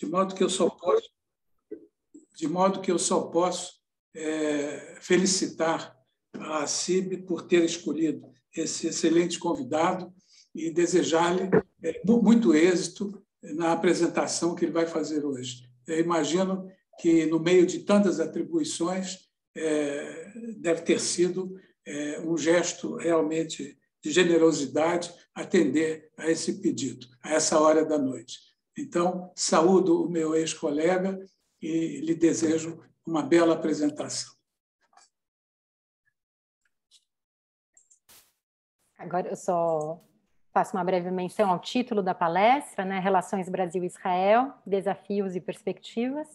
de modo que eu só posso, felicitar a CIB por ter escolhido esse excelente convidado e desejar-lhe muito êxito na apresentação que ele vai fazer hoje. Eu imagino que, no meio de tantas atribuições, deve ter sido um gesto realmente de generosidade atender a esse pedido, a essa hora da noite. Então, saúdo o meu ex-colega e lhe desejo uma bela apresentação. Agora eu só faço uma breve menção ao título da palestra, né? Relações Brasil-Israel, Desafios e Perspectivas,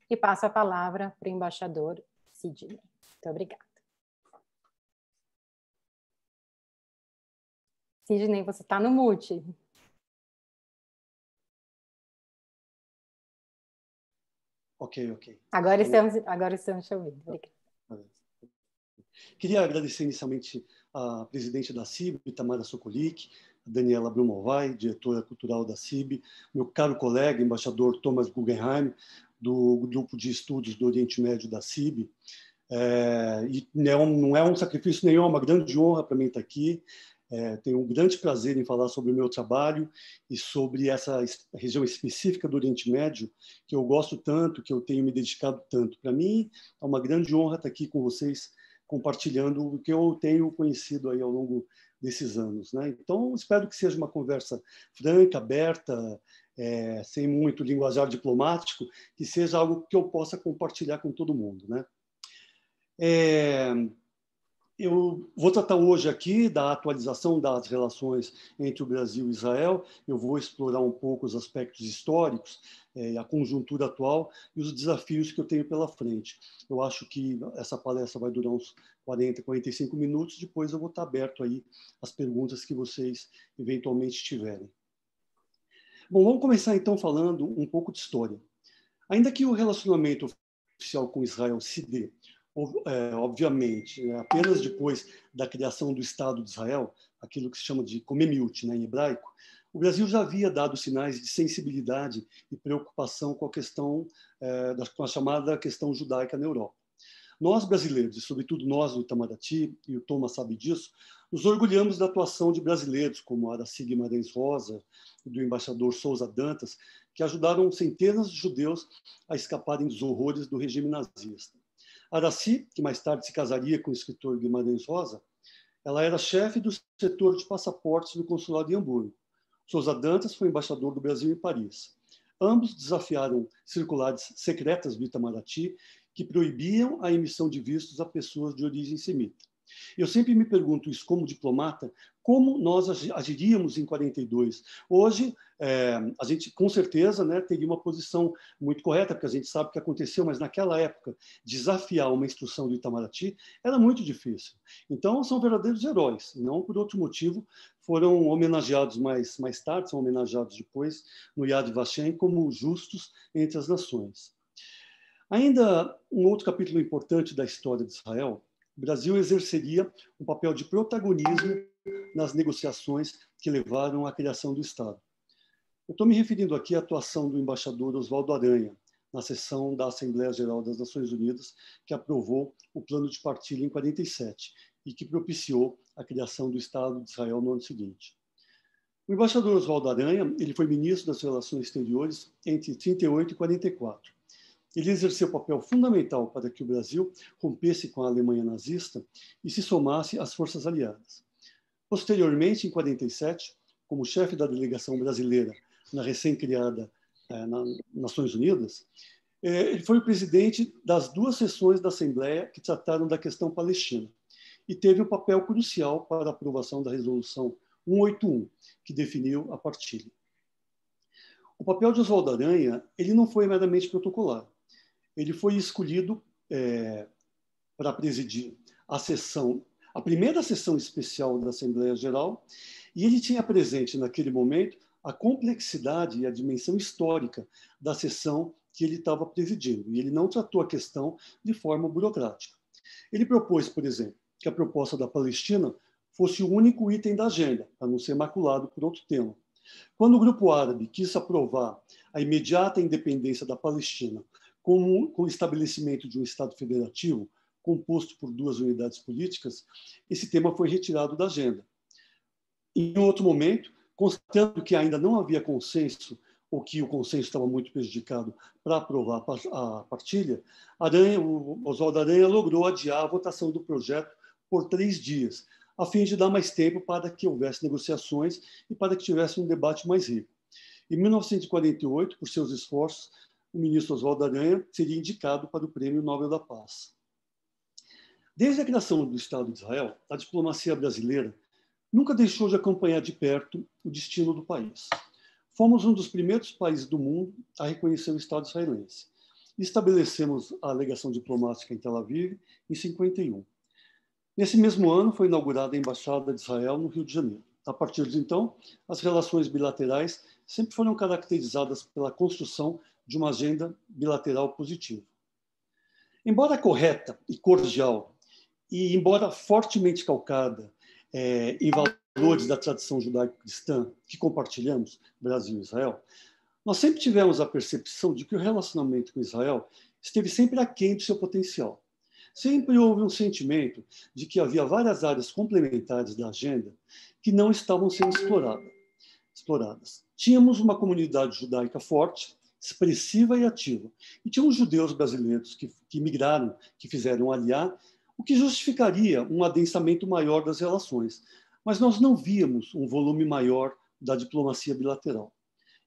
e passo a palavra para o embaixador Sidney. Muito obrigada. Sidney, você está no mute. Ok. Agora estamos te ouvindo. Obrigada. Queria agradecer inicialmente a presidente da CIB, Tamara Sokolik, a Daniela Brumovai, diretora cultural da CIB, meu caro colega, embaixador Thomas Guggenheim, do Grupo de Estudos do Oriente Médio da CIB. E não é um sacrifício nenhum, é uma grande honra para mim estar aqui. Tenho um grande prazer em falar sobre o meu trabalho e sobre essa região específica do Oriente Médio, que eu gosto tanto, que eu tenho me dedicado tanto. Para mim, é uma grande honra estar aqui com vocês, compartilhando o que eu tenho conhecido aí ao longo desses anos, né? Então, espero que seja uma conversa franca, aberta, sem muito linguajar diplomático, que seja algo que eu possa compartilhar com todo mundo, né? Eu vou tratar hoje aqui da atualização das relações entre o Brasil e Israel. Eu vou explorar um pouco os aspectos históricos, a conjuntura atual e os desafios que eu tenho pela frente. Eu acho que essa palestra vai durar uns 40, 45 minutos. Depois eu vou estar aberto aí às perguntas que vocês eventualmente tiverem. Bom, vamos começar então falando um pouco de história. Ainda que o relacionamento oficial com Israel se dê, obviamente, apenas depois da criação do Estado de Israel, aquilo que se chama de Komemiut, né, em hebraico, o Brasil já havia dado sinais de sensibilidade e preocupação com a questão, com a chamada questão judaica na Europa. Nós, brasileiros, e sobretudo nós do Itamaraty, e o Thomas sabe disso, nos orgulhamos da atuação de brasileiros como Aracy Guimarães Rosa e do embaixador Souza Dantas, que ajudaram centenas de judeus a escaparem dos horrores do regime nazista. Aracy, que mais tarde se casaria com o escritor Guimarães Rosa, ela era chefe do setor de passaportes do consulado de Hamburgo. Souza Dantas foi embaixador do Brasil em Paris. Ambos desafiaram circulares secretas do Itamaraty que proibiam a emissão de vistos a pessoas de origem semita. Eu sempre me pergunto isso como diplomata, como nós agiríamos em 42. Hoje, a gente com certeza, né, teria uma posição muito correta, porque a gente sabe o que aconteceu, mas naquela época, desafiar uma instrução do Itamaraty era muito difícil. Então, são verdadeiros heróis, não por outro motivo, foram homenageados mais tarde, são homenageados depois no Yad Vashem como justos entre as nações. Ainda um outro capítulo importante da história de Israel, o Brasil exerceria um papel de protagonismo nas negociações que levaram à criação do Estado. Eu estou me referindo aqui à atuação do embaixador Oswaldo Aranha, na sessão da Assembleia Geral das Nações Unidas, que aprovou o plano de partilha em 47 e que propiciou a criação do Estado de Israel no ano seguinte. O embaixador Oswaldo Aranha, ele foi ministro das Relações Exteriores entre 38 e 44. Ele exerceu papel fundamental para que o Brasil rompesse com a Alemanha nazista e se somasse às forças aliadas. Posteriormente, em 47, como chefe da delegação brasileira na recém-criada Nações Unidas, ele foi o presidente das duas sessões da Assembleia que trataram da questão palestina e teve um papel crucial para a aprovação da Resolução 181, que definiu a partilha. O papel de Oswaldo Aranha, ele não foi meramente protocolar. Ele foi escolhido para presidir a primeira sessão especial da Assembleia Geral, e ele tinha presente naquele momento a complexidade e a dimensão histórica da sessão que ele estava presidindo, e ele não tratou a questão de forma burocrática. Ele propôs, por exemplo, que a proposta da Palestina fosse o único item da agenda, para não ser maculado por outro tema. Quando o Grupo Árabe quis aprovar a imediata independência da Palestina com o estabelecimento de um Estado federativo composto por duas unidades políticas, esse tema foi retirado da agenda. Em outro momento, constatando que ainda não havia consenso, ou que o consenso estava muito prejudicado para aprovar a partilha, o Oswaldo Aranha logrou adiar a votação do projeto por 3 dias, a fim de dar mais tempo para que houvesse negociações e para que tivesse um debate mais rico. Em 1948, por seus esforços, o ministro Oswaldo Aranha seria indicado para o Prêmio Nobel da Paz. Desde a criação do Estado de Israel, a diplomacia brasileira nunca deixou de acompanhar de perto o destino do país. Fomos um dos primeiros países do mundo a reconhecer o Estado israelense. Estabelecemos a legação diplomática em Tel Aviv em 51. Nesse mesmo ano, foi inaugurada a Embaixada de Israel no Rio de Janeiro. A partir de então, as relações bilaterais sempre foram caracterizadas pela construção de uma agenda bilateral positiva. Embora correta e cordial, e embora fortemente calcada em valores da tradição judaico-cristã que compartilhamos, Brasil e Israel, nós sempre tivemos a percepção de que o relacionamento com Israel esteve sempre aquém do seu potencial. Sempre houve um sentimento de que havia várias áreas complementares da agenda que não estavam sendo exploradas. Tínhamos uma comunidade judaica forte, expressiva e ativa, e tínhamos judeus brasileiros que migraram, que fizeram aliar, o que justificaria um adensamento maior das relações. Mas nós não víamos um volume maior da diplomacia bilateral.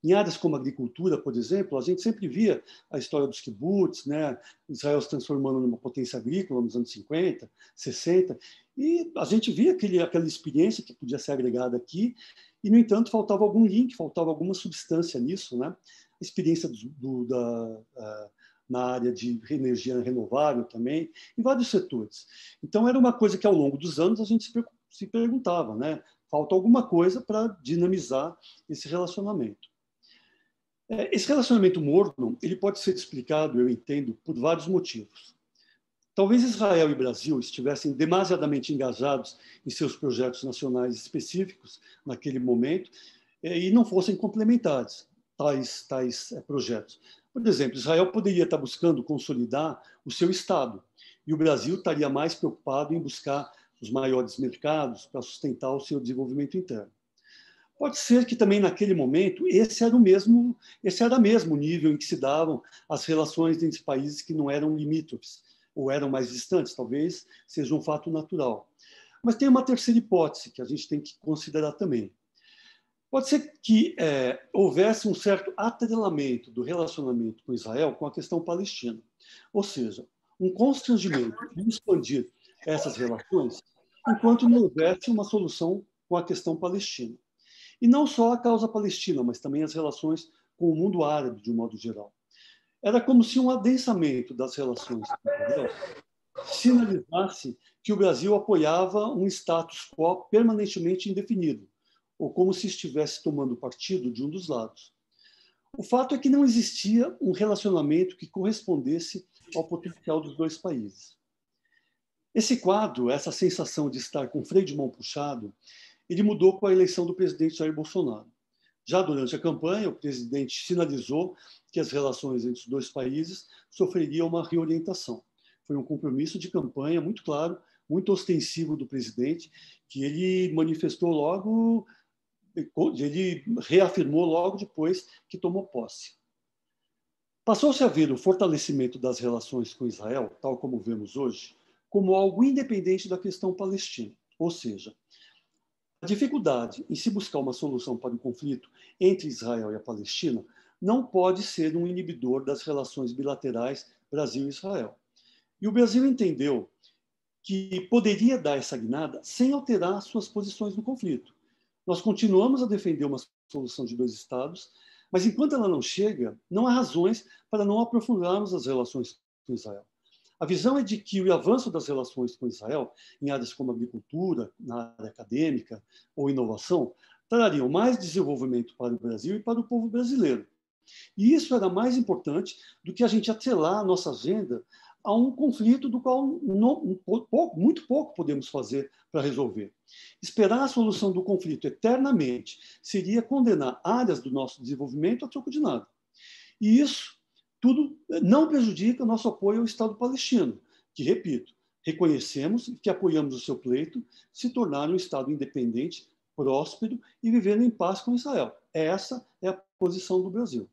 Em áreas como a agricultura, por exemplo, a gente sempre via a história dos kibbutz, né? Israel se transformando numa potência agrícola nos anos 50, 60, e a gente via aquela experiência que podia ser agregada aqui, e, no entanto, faltava algum link, faltava alguma substância nisso, né? A experiência na área de energia renovável também, em vários setores. Então, era uma coisa que, ao longo dos anos, a gente se perguntava, né? Falta alguma coisa para dinamizar esse relacionamento. Esse relacionamento morno, ele pode ser explicado, eu entendo, por vários motivos. Talvez Israel e Brasil estivessem demasiadamente engajados em seus projetos nacionais específicos naquele momento e não fossem complementares tais projetos. Por exemplo, Israel poderia estar buscando consolidar o seu Estado e o Brasil estaria mais preocupado em buscar os maiores mercados para sustentar o seu desenvolvimento interno. Pode ser que também naquele momento esse era mesmo o nível em que se davam as relações entre países que não eram limítrofes ou eram mais distantes, talvez seja um fato natural. Mas tem uma terceira hipótese que a gente tem que considerar também. Pode ser que houvesse um certo atrelamento do relacionamento com Israel com a questão palestina, ou seja, um constrangimento de expandir essas relações enquanto não houvesse uma solução com a questão palestina. E não só a causa palestina, mas também as relações com o mundo árabe, de um modo geral. Era como se um adensamento das relações com Israel sinalizasse que o Brasil apoiava um status quo permanentemente indefinido, ou como se estivesse tomando partido de um dos lados. O fato é que não existia um relacionamento que correspondesse ao potencial dos dois países. Esse quadro, essa sensação de estar com o freio de mão puxado, ele mudou com a eleição do presidente Jair Bolsonaro. Já durante a campanha, o presidente sinalizou que as relações entre os dois países sofreriam uma reorientação. Foi um compromisso de campanha muito claro, muito ostensivo do presidente, que ele manifestou logo, ele reafirmou logo depois que tomou posse. Passou-se a ver o fortalecimento das relações com Israel, tal como vemos hoje, como algo independente da questão palestina, ou seja, a dificuldade em se buscar uma solução para o conflito entre Israel e a Palestina não pode ser um inibidor das relações bilaterais Brasil e Israel. E o Brasil entendeu que poderia dar essa guinada sem alterar suas posições no conflito. Nós continuamos a defender uma solução de 2 estados, mas enquanto ela não chega, não há razões para não aprofundarmos as relações com Israel. A visão é de que o avanço das relações com Israel, em áreas como agricultura, na área acadêmica ou inovação, trariam mais desenvolvimento para o Brasil e para o povo brasileiro. E isso era mais importante do que a gente atrelar a nossa agenda há um conflito do qual muito pouco podemos fazer para resolver. Esperar a solução do conflito eternamente seria condenar áreas do nosso desenvolvimento a troco de nada. E isso tudo não prejudica o nosso apoio ao Estado palestino, que, repito, reconhecemos e que apoiamos o seu pleito se tornar um Estado independente, próspero e vivendo em paz com Israel. Essa é a posição do Brasil.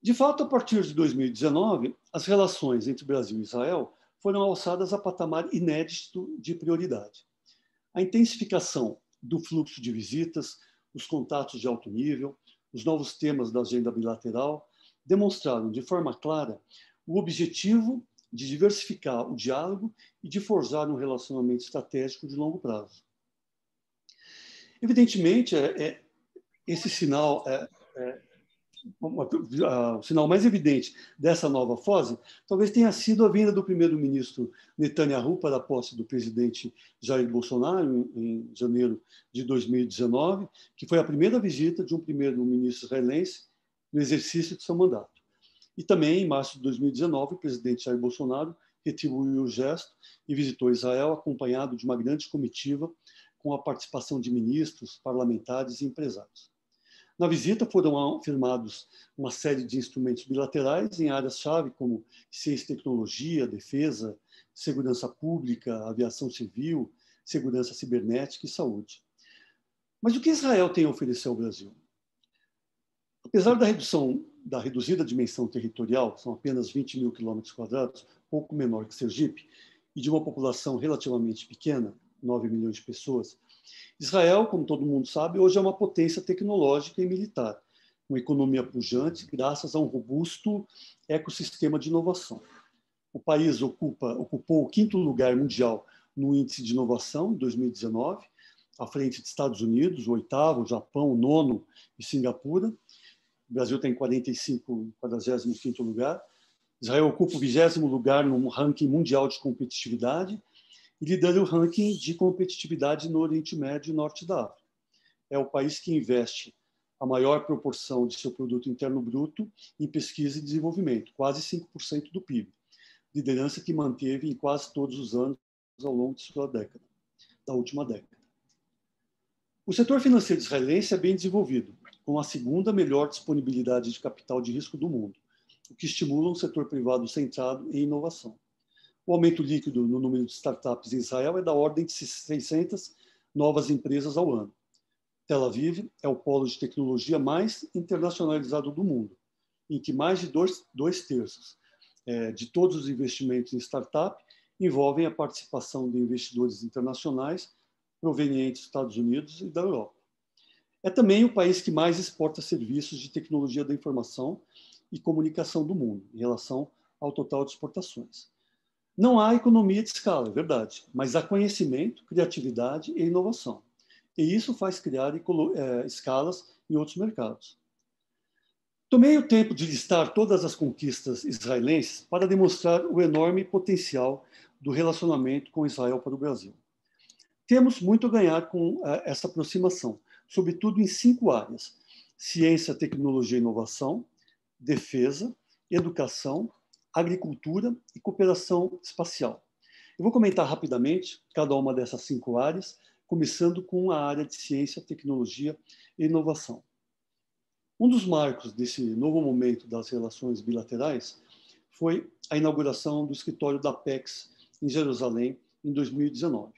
De fato, a partir de 2019, as relações entre Brasil e Israel foram alçadas a patamar inédito de prioridade. A intensificação do fluxo de visitas, os contatos de alto nível, os novos temas da agenda bilateral demonstraram de forma clara o objetivo de diversificar o diálogo e de forjar um relacionamento estratégico de longo prazo. Evidentemente, esse sinal o sinal mais evidente dessa nova fase talvez tenha sido a vinda do primeiro-ministro Netanyahu para a posse do presidente Jair Bolsonaro em janeiro de 2019, que foi a primeira visita de um primeiro-ministro israelense no exercício de seu mandato. E também, em março de 2019, o presidente Jair Bolsonaro retribuiu o gesto e visitou Israel acompanhado de uma grande comitiva com a participação de ministros, parlamentares e empresários. Na visita foram firmados uma série de instrumentos bilaterais em áreas-chave como ciência e tecnologia, defesa, segurança pública, aviação civil, segurança cibernética e saúde. Mas o que Israel tem a oferecer ao Brasil? Apesar da reduzida dimensão territorial, são apenas 20 mil quilômetros quadrados, pouco menor que Sergipe, e de uma população relativamente pequena, 9 milhões de pessoas, Israel, como todo mundo sabe, hoje é uma potência tecnológica e militar, uma economia pujante graças a um robusto ecossistema de inovação. O país ocupou o 5º lugar mundial no índice de inovação em 2019, à frente de Estados Unidos, o 8º, Japão, o 9º e Singapura. O Brasil tem 45º lugar. Israel ocupa o 20º lugar no ranking mundial de competitividade e lidera o ranking de competitividade no Oriente Médio e Norte da África. É o país que investe a maior proporção de seu produto interno bruto em pesquisa e desenvolvimento, quase 5% do PIB, liderança que manteve em quase todos os anos ao longo de sua década, da última década. O setor financeiro israelense é bem desenvolvido, com a 2ª melhor disponibilidade de capital de risco do mundo, o que estimula um setor privado centrado em inovação. O aumento líquido no número de startups em Israel é da ordem de 600 novas empresas ao ano. Tel Aviv é o polo de tecnologia mais internacionalizado do mundo, em que mais de dois terços de todos os investimentos em startup envolvem a participação de investidores internacionais provenientes dos Estados Unidos e da Europa. É também o país que mais exporta serviços de tecnologia da informação e comunicação do mundo, em relação ao total de exportações. Não há economia de escala, é verdade, mas há conhecimento, criatividade e inovação. E isso faz criar escalas em outros mercados. Tomei o tempo de listar todas as conquistas israelenses para demonstrar o enorme potencial do relacionamento com Israel para o Brasil. Temos muito a ganhar com essa aproximação, sobretudo em 5 áreas: ciência, tecnologia e inovação, defesa, educação, agricultura e cooperação espacial. Eu vou comentar rapidamente cada uma dessas 5 áreas, começando com a área de ciência, tecnologia e inovação. Um dos marcos desse novo momento das relações bilaterais foi a inauguração do escritório da Apex em Jerusalém, em 2019.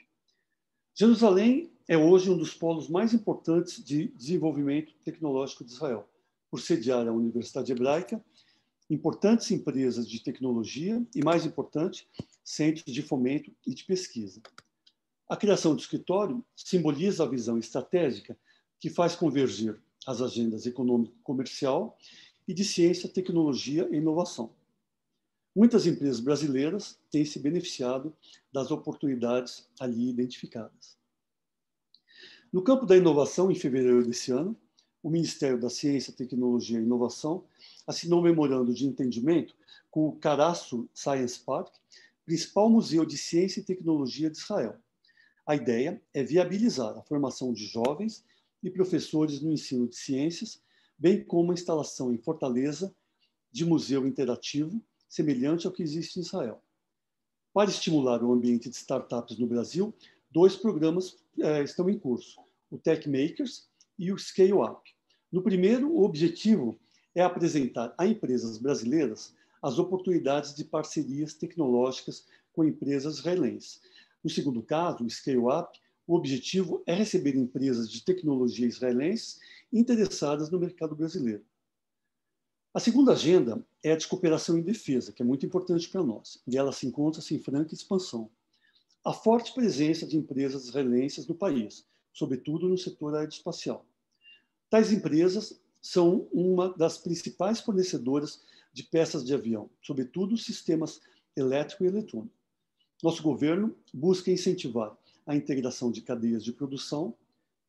Jerusalém é hoje um dos polos mais importantes de desenvolvimento tecnológico de Israel, por sediar a Universidade Hebraica, importantes empresas de tecnologia e, mais importante, centros de fomento e de pesquisa. A criação do escritório simboliza a visão estratégica que faz convergir as agendas econômico-comercial e de ciência, tecnologia e inovação. Muitas empresas brasileiras têm se beneficiado das oportunidades ali identificadas. No campo da inovação, em fevereiro desse ano, o Ministério da Ciência, Tecnologia e Inovação assinou um memorando de entendimento com o Caraço Science Park, principal museu de ciência e tecnologia de Israel. A ideia é viabilizar a formação de jovens e professores no ensino de ciências, bem como a instalação em Fortaleza de museu interativo, semelhante ao que existe em Israel. Para estimular o ambiente de startups no Brasil, 2 programas estão em curso, o Tech Makers e o Scale Up. No primeiro, o objetivo é apresentar a empresas brasileiras as oportunidades de parcerias tecnológicas com empresas israelenses. No segundo caso, o Scale Up, o objetivo é receber empresas de tecnologia israelenses interessadas no mercado brasileiro. A segunda agenda é a de cooperação em defesa, que é muito importante para nós, e ela se encontra em franca expansão. A forte presença de empresas israelenses no país, sobretudo no setor aeroespacial. Tais empresas são uma das principais fornecedoras de peças de avião, sobretudo sistemas elétrico e eletrônico. Nosso governo busca incentivar a integração de cadeias de produção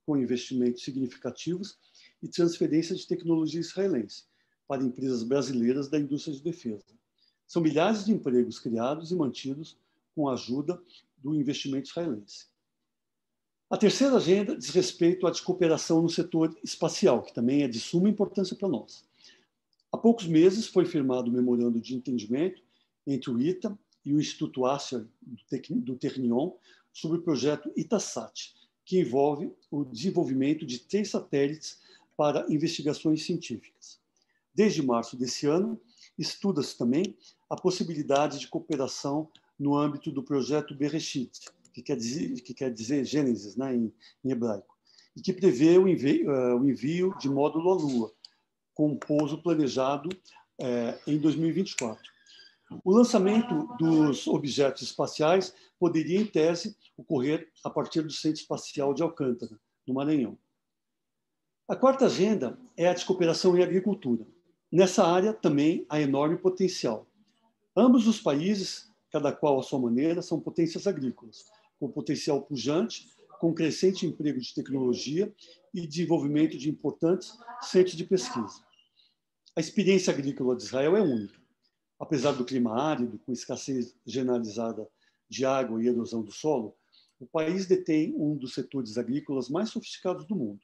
com investimentos significativos e transferência de tecnologia israelense para empresas brasileiras da indústria de defesa. São milhares de empregos criados e mantidos com a ajuda do investimento israelense. A terceira agenda diz respeito à de cooperação no setor espacial, que também é de suma importância para nós. Há poucos meses foi firmado o memorando de entendimento entre o ITA e o Instituto Asher do Technion sobre o projeto ITASAT, que envolve o desenvolvimento de 3 satélites para investigações científicas. Desde março desse ano, estuda-se também a possibilidade de cooperação no âmbito do projeto Bereshit, que quer dizer Gênesis, né, em hebraico, e que prevê o envio de módulo à Lua, com pouso planejado em 2024. O lançamento dos objetos espaciais poderia, em tese, ocorrer a partir do Centro Espacial de Alcântara, no Maranhão. A quarta agenda é a de cooperação em agricultura. Nessa área também há enorme potencial. Ambos os países, cada qual à sua maneira, são potências agrícolas, com potencial pujante, com crescente emprego de tecnologia e desenvolvimento de importantes centros de pesquisa. A experiência agrícola de Israel é única. Apesar do clima árido, com escassez generalizada de água e erosão do solo, o país detém um dos setores agrícolas mais sofisticados do mundo.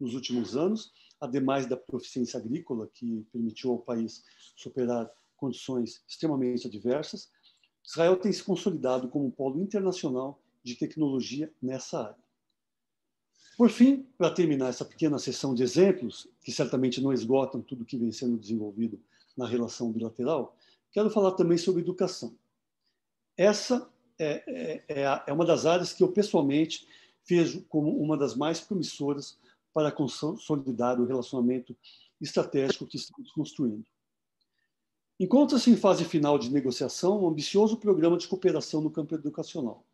Nos últimos anos, ademais da proficiência agrícola, que permitiu ao país superar condições extremamente adversas, Israel tem se consolidado como um polo internacional de tecnologia nessa área. Por fim, para terminar essa pequena sessão de exemplos, que certamente não esgotam tudo o que vem sendo desenvolvido na relação bilateral, quero falar também sobre educação. Essa é uma das áreas que eu pessoalmente vejo como uma das mais promissoras para consolidar o relacionamento estratégico que estamos construindo. Encontra-se em fase final de negociação um ambicioso programa de cooperação no campo educacional.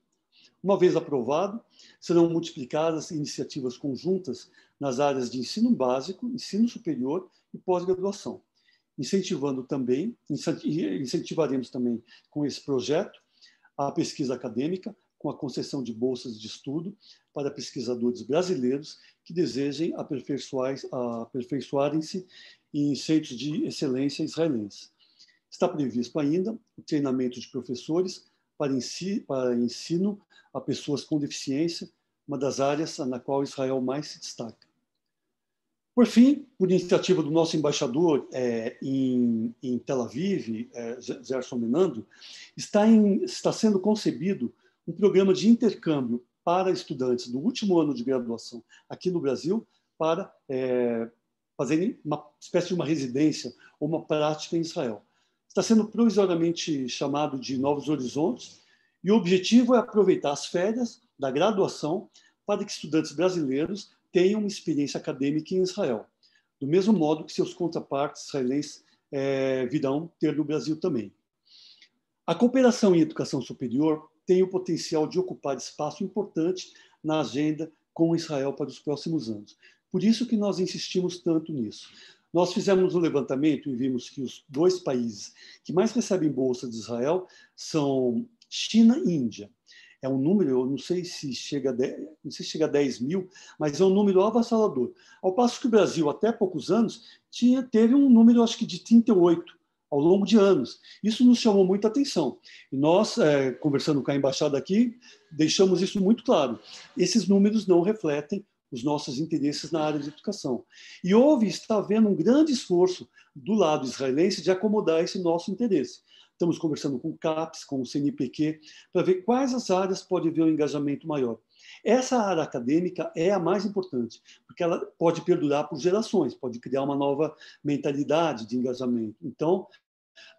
Uma vez aprovado, serão multiplicadas iniciativas conjuntas nas áreas de ensino básico, ensino superior e pós-graduação, incentivaremos também com esse projeto a pesquisa acadêmica, com a concessão de bolsas de estudo para pesquisadores brasileiros que desejem aperfeiçoarem-se em centros de excelência israelenses. Está previsto ainda o treinamento de professores para ensino a pessoas com deficiência, uma das áreas na qual Israel mais se destaca. Por fim, por iniciativa do nosso embaixador em Tel Aviv, Gerson Menando, está sendo concebido um programa de intercâmbio para estudantes do último ano de graduação aqui no Brasil para fazerem uma espécie de uma residência ou uma prática em Israel. Está sendo provisoriamente chamado de Novos Horizontes e o objetivo é aproveitar as férias da graduação para que estudantes brasileiros tenham uma experiência acadêmica em Israel, do mesmo modo que seus contrapartes israelenses virão ter no Brasil também. A cooperação em educação superior tem o potencial de ocupar espaço importante na agenda com Israel para os próximos anos. Por isso que nós insistimos tanto nisso. Nós fizemos um levantamento e vimos que os 2 países que mais recebem bolsa de Israel são China e Índia. É um número, eu não sei se chega a 10 mil, mas é um número avassalador. Ao passo que o Brasil, até poucos anos, teve um número, acho que de 38, ao longo de anos. Isso nos chamou muita atenção. E nós, conversando com a embaixada aqui, deixamos isso muito claro. Esses números não refletem os nossos interesses na área de educação. E está havendo um grande esforço do lado israelense de acomodar esse nosso interesse. Estamos conversando com o CAPES, com o CNPq, para ver quais as áreas pode haver um engajamento maior. Essa área acadêmica é a mais importante, porque ela pode perdurar por gerações, pode criar uma nova mentalidade de engajamento. Então,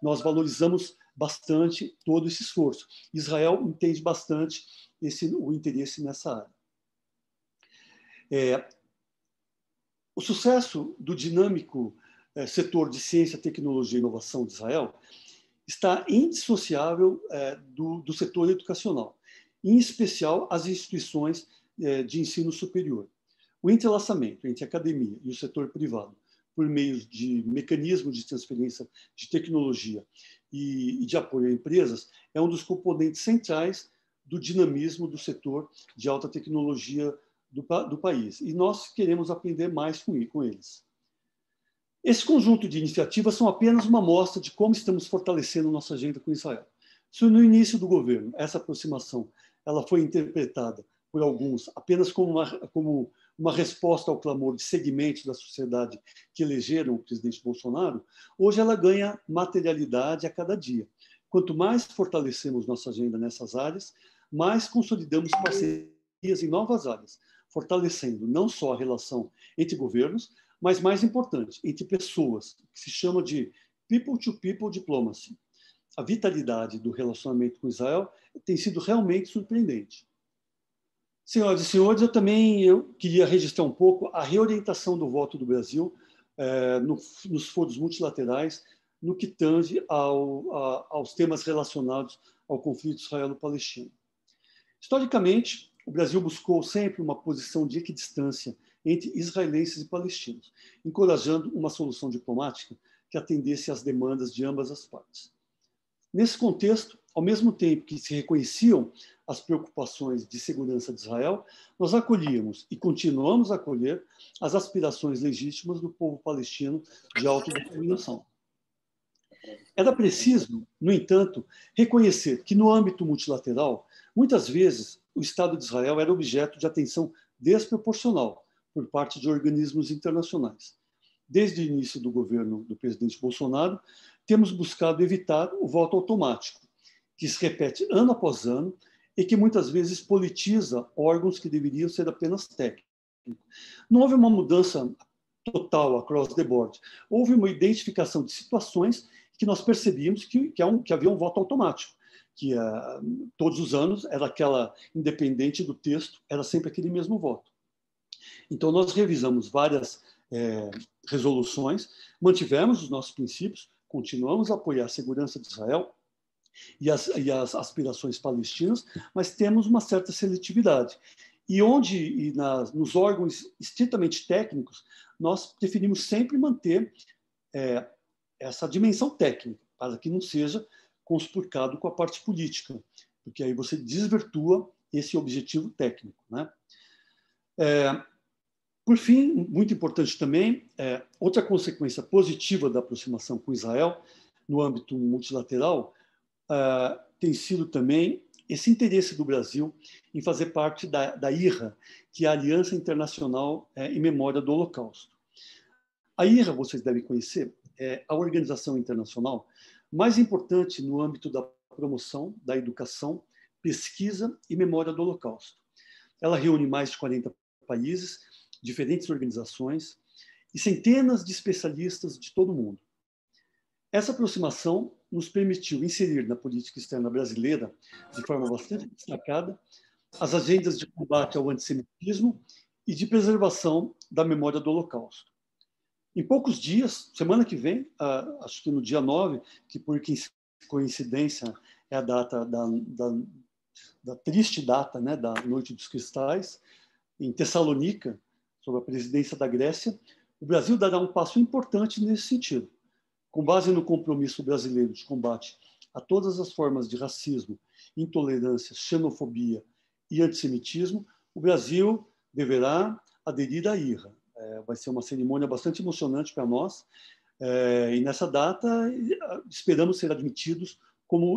nós valorizamos bastante todo esse esforço. Israel entende bastante o interesse nessa área. O sucesso do dinâmico setor de ciência, tecnologia e inovação de Israel está indissociável do setor educacional, em especial as instituições de ensino superior. O entrelaçamento entre a academia e o setor privado, por meio de mecanismos de transferência de tecnologia e de apoio a empresas, é um dos componentes centrais do dinamismo do setor de alta tecnologia do país. E nós queremos aprender mais com eles. Esse conjunto de iniciativas são apenas uma amostra de como estamos fortalecendo nossa agenda com Israel. Se no início do governo essa aproximação ela foi interpretada por alguns apenas como uma resposta ao clamor de segmentos da sociedade que elegeram o presidente Bolsonaro, hoje ela ganha materialidade a cada dia. Quanto mais fortalecemos nossa agenda nessas áreas, mais consolidamos parcerias em novas áreas, fortalecendo não só a relação entre governos, mas, mais importante, entre pessoas, que se chama de people-to-people diplomacy. A vitalidade do relacionamento com Israel tem sido realmente surpreendente. Senhoras e senhores, eu queria registrar um pouco a reorientação do voto do Brasil nos foros multilaterais, no que tange aos temas relacionados ao conflito israelo-palestino. Historicamente, o Brasil buscou sempre uma posição de equidistância entre israelenses e palestinos, encorajando uma solução diplomática que atendesse às demandas de ambas as partes. Nesse contexto, ao mesmo tempo que se reconheciam as preocupações de segurança de Israel, nós acolhíamos e continuamos a acolher as aspirações legítimas do povo palestino de autodeterminação. Era preciso, no entanto, reconhecer que, no âmbito multilateral, muitas vezes o Estado de Israel era objeto de atenção desproporcional por parte de organismos internacionais. Desde o início do governo do presidente Bolsonaro, temos buscado evitar o voto automático, que se repete ano após ano e que muitas vezes politiza órgãos que deveriam ser apenas técnicos. Não houve uma mudança total across the board. Houve uma identificação de situações que nós percebíamos que havia um voto automático, que todos os anos era aquela, independente do texto, era sempre aquele mesmo voto. Então, nós revisamos várias resoluções, mantivemos os nossos princípios, continuamos a apoiar a segurança de Israel e as aspirações palestinas, mas temos uma certa seletividade. Nos órgãos estritamente técnicos, nós preferimos sempre manter essa dimensão técnica, para que não seja conspurcado com a parte política, porque aí você desvirtua esse objetivo técnico, né? Por fim, muito importante também, outra consequência positiva da aproximação com Israel no âmbito multilateral tem sido também esse interesse do Brasil em fazer parte da IHRA, que é a Aliança Internacional em Memória do Holocausto. A IHRA, vocês devem conhecer, é a organização internacional mais importante no âmbito da promoção, da educação, pesquisa e memória do Holocausto. Ela reúne mais de 40 países, diferentes organizações e centenas de especialistas de todo o mundo. Essa aproximação nos permitiu inserir na política externa brasileira, de forma bastante destacada, as agendas de combate ao antissemitismo e de preservação da memória do Holocausto. Em poucos dias, semana que vem, acho que no dia 9, que por coincidência é a data da triste data, né, da Noite dos Cristais, em Tessalônica, sob a presidência da Grécia, o Brasil dará um passo importante nesse sentido. Com base no compromisso brasileiro de combate a todas as formas de racismo, intolerância, xenofobia e antissemitismo, o Brasil deverá aderir à IHRA. Vai ser uma cerimônia bastante emocionante para nós, e nessa data esperamos ser admitidos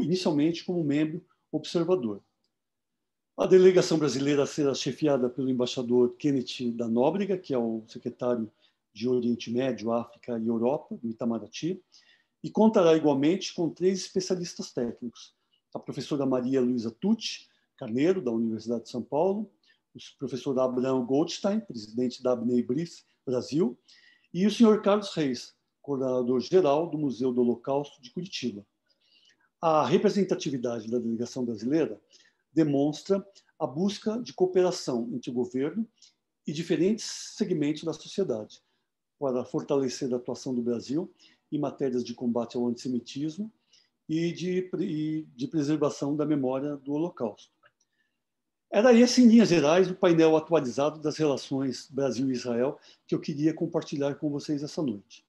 inicialmente como membro observador. A delegação brasileira será chefiada pelo embaixador Kenneth da Nóbrega, que é o secretário de Oriente Médio, África e Europa, do Itamaraty, e contará igualmente com 3 especialistas técnicos: a professora Maria Luísa Tucci Carneiro, da Universidade de São Paulo, o professor Abraham Goldstein, presidente da Abney Brief Brasil, e o senhor Carlos Reis, coordenador-geral do Museu do Holocausto de Curitiba. A representatividade da delegação brasileira demonstra a busca de cooperação entre o governo e diferentes segmentos da sociedade para fortalecer a atuação do Brasil em matérias de combate ao antissemitismo e de preservação da memória do Holocausto. Era esse, em linhas gerais, o painel atualizado das relações Brasil e Israel que eu queria compartilhar com vocês essa noite.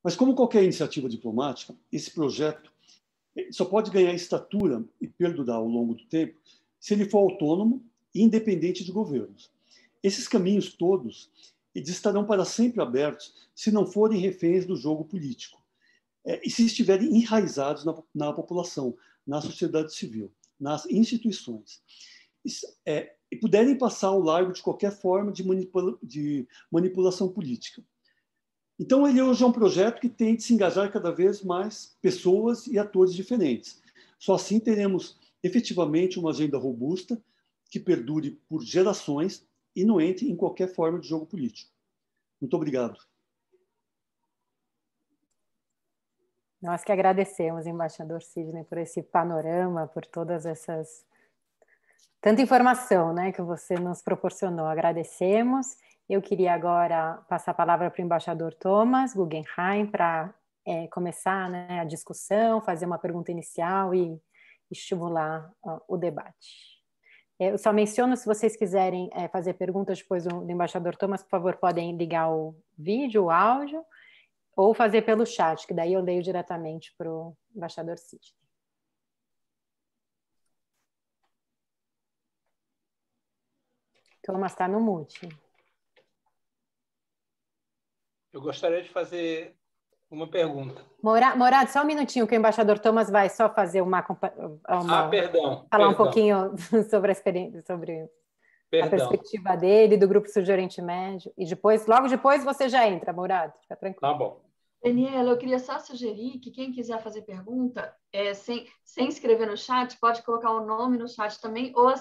Mas, como qualquer iniciativa diplomática, esse projeto só pode ganhar estatura e perdurar ao longo do tempo se ele for autônomo e independente de governos. Esses caminhos todos eles estarão para sempre abertos se não forem reféns do jogo político e se estiverem enraizados na população, na sociedade civil, nas instituições. E puderem passar ao largo de qualquer forma de manipulação política. Então, ele hoje é um projeto que tem de se engajar cada vez mais pessoas e atores diferentes. Só assim teremos efetivamente uma agenda robusta que perdure por gerações e não entre em qualquer forma de jogo político. Muito obrigado. Nós que agradecemos, embaixador Sidney, por esse panorama, por todas essas... tanta informação, né, que você nos proporcionou. Agradecemos. Eu queria agora passar a palavra para o embaixador Thomas Guggenheim para começar, né, a discussão, fazer uma pergunta inicial e estimular o debate. Eu só menciono, se vocês quiserem fazer perguntas depois do embaixador Thomas, por favor, podem ligar o vídeo, o áudio, ou fazer pelo chat, que daí eu leio diretamente para o embaixador Sidney. Thomas está no mute. Eu gostaria de fazer uma pergunta. Morad, só um minutinho, que o embaixador Thomas vai só fazer Perdão. Falar um pouquinho sobre a experiência, sobre a perspectiva dele, do Grupo Sul de Oriente Médio, e depois, logo depois você já entra, Morad, fica tranquilo. Tá bom. Daniela, eu queria só sugerir que quem quiser fazer pergunta, sem escrever no chat, pode colocar o nome no chat também, ou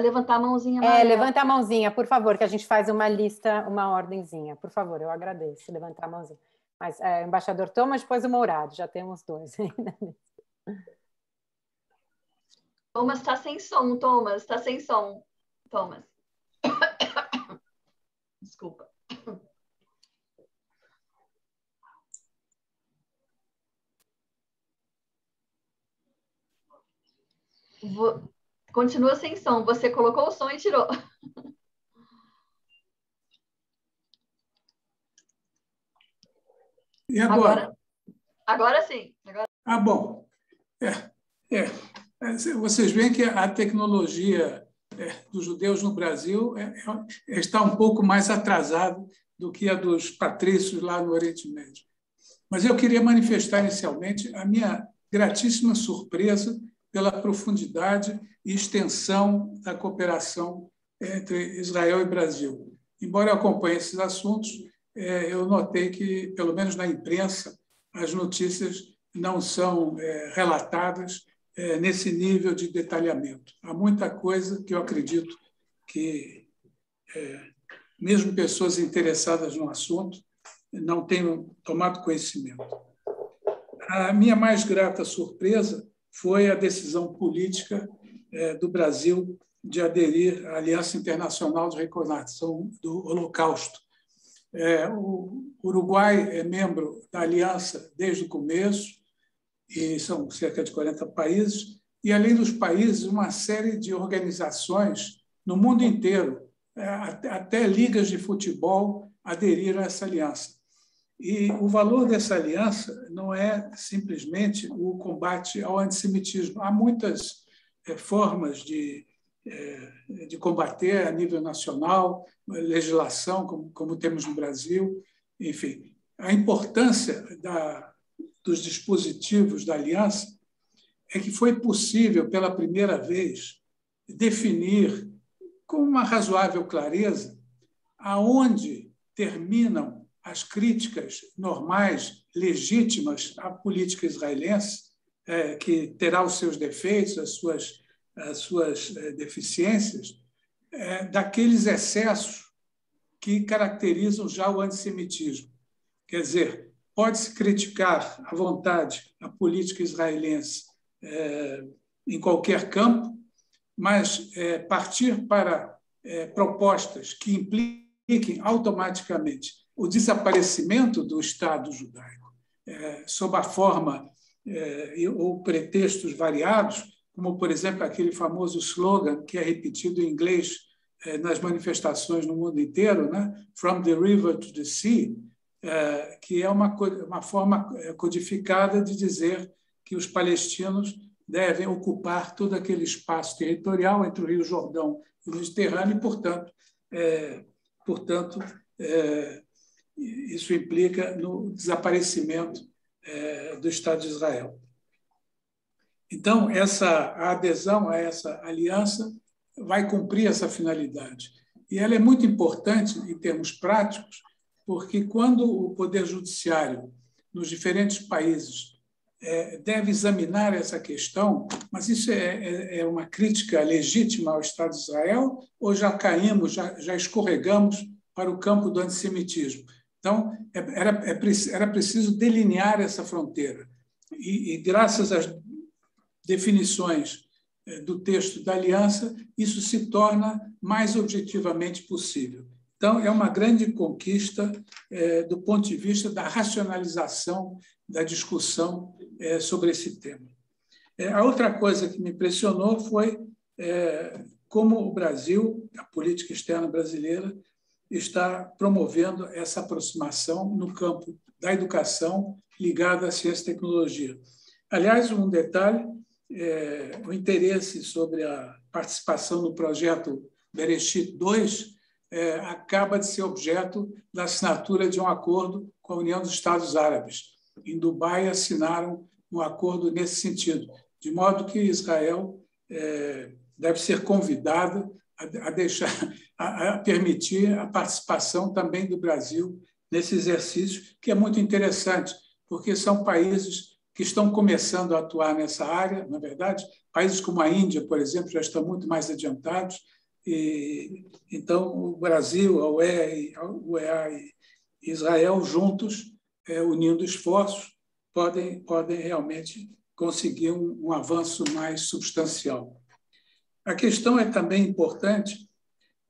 levantar a mãozinha amarela. Levanta a mãozinha, por favor, que a gente faz uma lista, uma ordenzinha. Por favor, eu agradeço, levantar a mãozinha. Mas embaixador Thomas, depois o Mourado, já temos 2 ainda. Thomas está sem som, Thomas, está sem som. Thomas. Desculpa. Continua sem som. Você colocou o som e tirou. E agora? Agora sim. Bom. Vocês veem que a tecnologia dos judeus no Brasil está um pouco mais atrasada do que a dos patrícios lá no Oriente Médio. Mas eu queria manifestar inicialmente a minha gratíssima surpresa pela profundidade e extensão da cooperação entre Israel e Brasil. Embora eu acompanhe esses assuntos, eu notei que, pelo menos na imprensa, as notícias não são relatadas nesse nível de detalhamento. Há muita coisa que eu acredito que, mesmo pessoas interessadas no assunto, não tenham tomado conhecimento. A minha mais grata surpresa foi a decisão política do Brasil de aderir à Aliança Internacional de Recordação do Holocausto. O Uruguai é membro da aliança desde o começo, e são cerca de 40 países, e, além dos países, uma série de organizações no mundo inteiro, até ligas de futebol aderiram a essa aliança. E o valor dessa aliança não é simplesmente o combate ao antissemitismo. Há muitas formas de combater a nível nacional, legislação, como temos no Brasil. Enfim, a importância dos dispositivos da aliança é que foi possível, pela primeira vez, definir com uma razoável clareza aonde terminam as críticas normais, legítimas à política israelense, que terá os seus defeitos, as suas deficiências, daqueles excessos que caracterizam já o antissemitismo. Quer dizer, pode-se criticar à vontade a política israelense em qualquer campo, mas partir para propostas que impliquem automaticamente o desaparecimento do Estado judaico, sob a forma ou pretextos variados, como, por exemplo, aquele famoso slogan que é repetido em inglês nas manifestações no mundo inteiro, né? From the river to the sea, que é uma forma codificada de dizer que os palestinos devem ocupar todo aquele espaço territorial entre o Rio Jordão e o Mediterrâneo e, portanto, isso implica no desaparecimento do Estado de Israel. Então, a adesão a essa aliança vai cumprir essa finalidade. E ela é muito importante em termos práticos, porque quando o Poder Judiciário, nos diferentes países, deve examinar essa questão, mas isso é uma crítica legítima ao Estado de Israel ou já caímos, já escorregamos para o campo do antissemitismo? Então, era preciso delinear essa fronteira. E graças às definições do texto da aliança, isso se torna mais objetivamente possível. Então, é uma grande conquista do ponto de vista da racionalização da discussão sobre esse tema. A outra coisa que me impressionou foi como o Brasil, a política externa brasileira, está promovendo essa aproximação no campo da educação ligada à ciência e tecnologia. Aliás, um detalhe, o interesse sobre a participação no projeto Bereshit 2 acaba de ser objeto da assinatura de um acordo com a União dos Estados Árabes. Em Dubai, assinaram um acordo nesse sentido, de modo que Israel deve ser convidada a permitir a participação também do Brasil nesse exercício, que é muito interessante, porque são países que estão começando a atuar nessa área, na verdade. Países como a Índia, por exemplo, já estão muito mais adiantados. Então, o Brasil, a UEA e Israel, juntos, unindo esforços, podem realmente conseguir um avanço mais substancial. A questão é também importante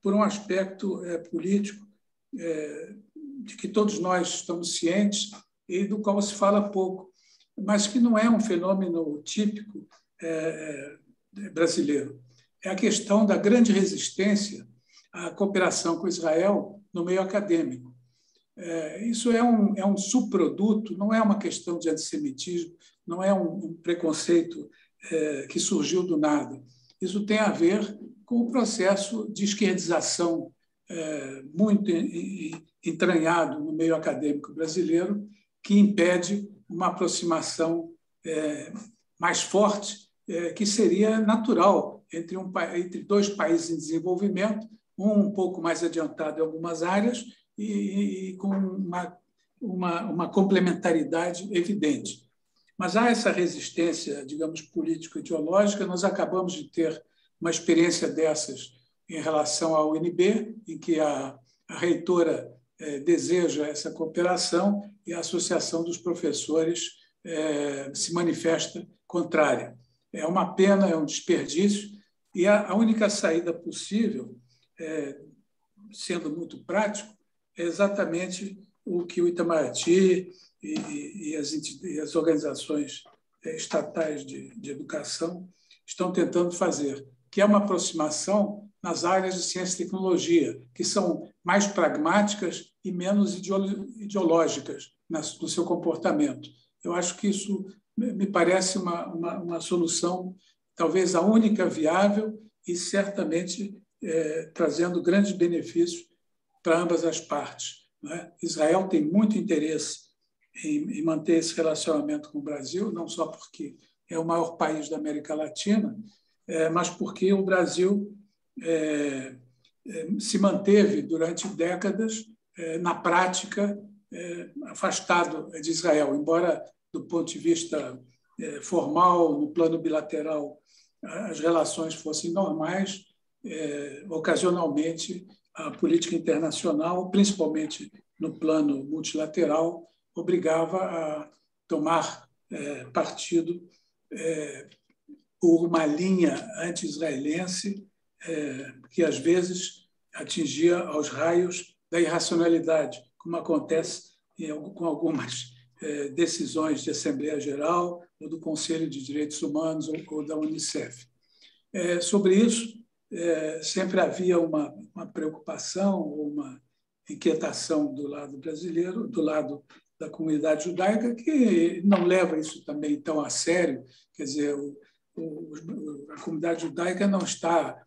por um aspecto político de que todos nós estamos cientes e do qual se fala pouco, mas que não é um fenômeno típico brasileiro. É a questão da grande resistência à cooperação com Israel no meio acadêmico. Isso é um subproduto, não é uma questão de antissemitismo, não é um preconceito que surgiu do nada. Isso tem a ver com o processo de esquerdização muito entranhado no meio acadêmico brasileiro, que impede uma aproximação mais forte, que seria natural entre dois países em desenvolvimento, um pouco mais adiantado em algumas áreas e com uma complementaridade evidente. Mas há essa resistência, digamos, político-ideológica. Nós acabamos de ter uma experiência dessas em relação ao UNB, em que a reitora deseja essa cooperação e a Associação dos Professores se manifesta contrária. É uma pena, é um desperdício, e a única saída possível, sendo muito prático, é exatamente o que o Itamaraty e as organizações estatais de educação estão tentando fazer, que é uma aproximação nas áreas de ciência e tecnologia, que são mais pragmáticas e menos ideológicas no seu comportamento. Eu acho que isso me parece uma solução, talvez a única viável e certamente trazendo grandes benefícios para ambas as partes. Né? Israel tem muito interesse em manter esse relacionamento com o Brasil, não só porque é o maior país da América Latina, mas porque o Brasil se manteve durante décadas, na prática, afastado de Israel, embora, do ponto de vista formal, no plano bilateral, as relações fossem normais, ocasionalmente a política internacional, principalmente no plano multilateral, obrigava a tomar partido por uma linha anti-israelense que, às vezes, atingia aos raios da irracionalidade, como acontece com algumas decisões de Assembleia Geral ou do Conselho de Direitos Humanos ou da Unicef. Sobre isso, sempre havia uma preocupação ou uma inquietação do lado brasileiro, do lado da comunidade judaica, que não leva isso também tão a sério. Quer dizer, a comunidade judaica não está...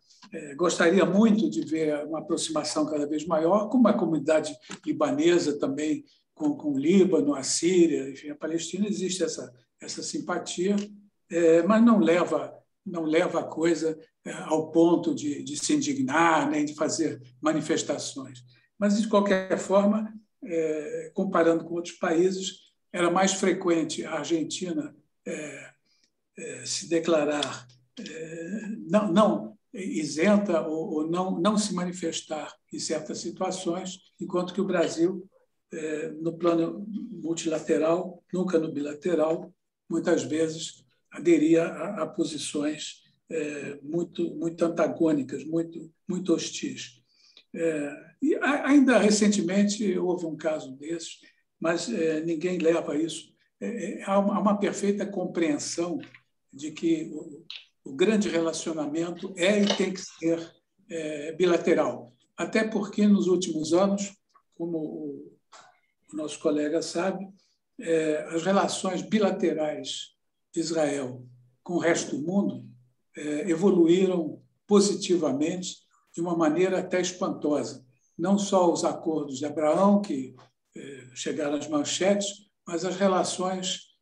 gostaria muito de ver uma aproximação cada vez maior, como a comunidade libanesa também, com o Líbano, a Síria, enfim, a Palestina, existe essa simpatia, mas não leva a coisa ao ponto de se indignar, nem de fazer manifestações. Mas, de qualquer forma, comparando com outros países, era mais frequente a Argentina se declarar não isenta ou não se manifestar em certas situações, enquanto que o Brasil, no plano multilateral, nunca no bilateral, muitas vezes aderia a posições muito antagônicas, muito hostis. E ainda recentemente houve um caso desses, mas ninguém leva isso. Há uma perfeita compreensão de que o grande relacionamento e tem que ser bilateral. Até porque, nos últimos anos, como o nosso colega sabe, as relações bilaterais de Israel com o resto do mundo evoluíram positivamente de uma maneira até espantosa. Não só os acordos de Abraão, que chegaram às manchetes, mas as relações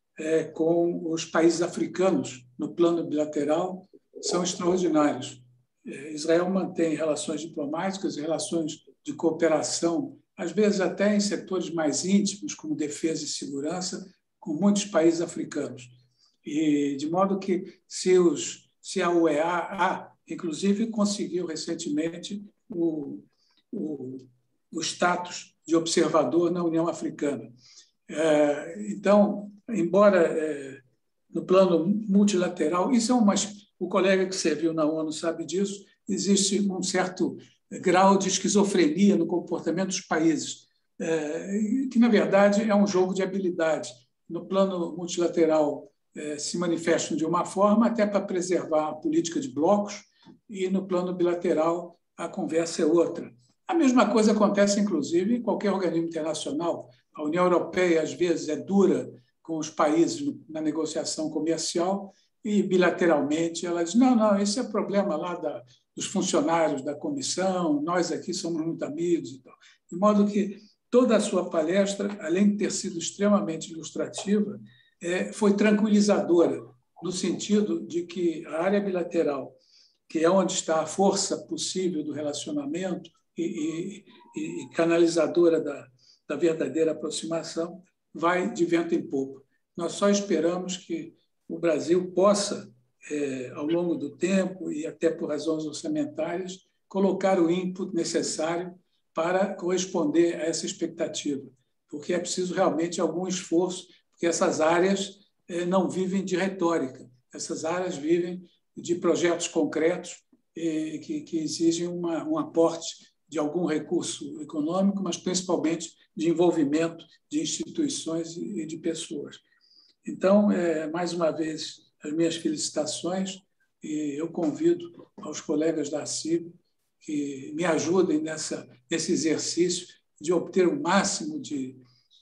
com os países africanos, no plano bilateral, são extraordinários. Israel mantém relações diplomáticas, relações de cooperação, às vezes até em setores mais íntimos, como defesa e segurança, com muitos países africanos. E de modo que, se a UEA, inclusive, conseguiu recentemente o status de observador na União Africana. Então, embora no plano multilateral, o colega que serviu na ONU sabe disso, existe um certo grau de esquizofrenia no comportamento dos países, que, na verdade, é um jogo de habilidade. No plano multilateral, se manifestam de uma forma até para preservar a política de blocos, e no plano bilateral a conversa é outra. A mesma coisa acontece, inclusive, em qualquer organismo internacional. A União Europeia, às vezes, é dura com os países na negociação comercial e, bilateralmente, ela diz, não, esse é problema lá dos funcionários da comissão, nós aqui somos muito amigos e tal. De modo que toda a sua palestra, além de ter sido extremamente ilustrativa, foi tranquilizadora, no sentido de que a área bilateral, que é onde está a força possível do relacionamento e canalizadora da verdadeira aproximação, vai de vento em popa. Nós só esperamos que o Brasil possa, ao longo do tempo e até por razões orçamentárias, colocar o input necessário para corresponder a essa expectativa, porque é preciso realmente algum esforço, porque essas áreas não vivem de retórica, essas áreas vivem de projetos concretos que exigem um aporte de algum recurso econômico, mas principalmente de envolvimento de instituições e de pessoas. Então, mais uma vez, as minhas felicitações, e eu convido aos colegas da CIB que me ajudem nesse exercício de obter o máximo de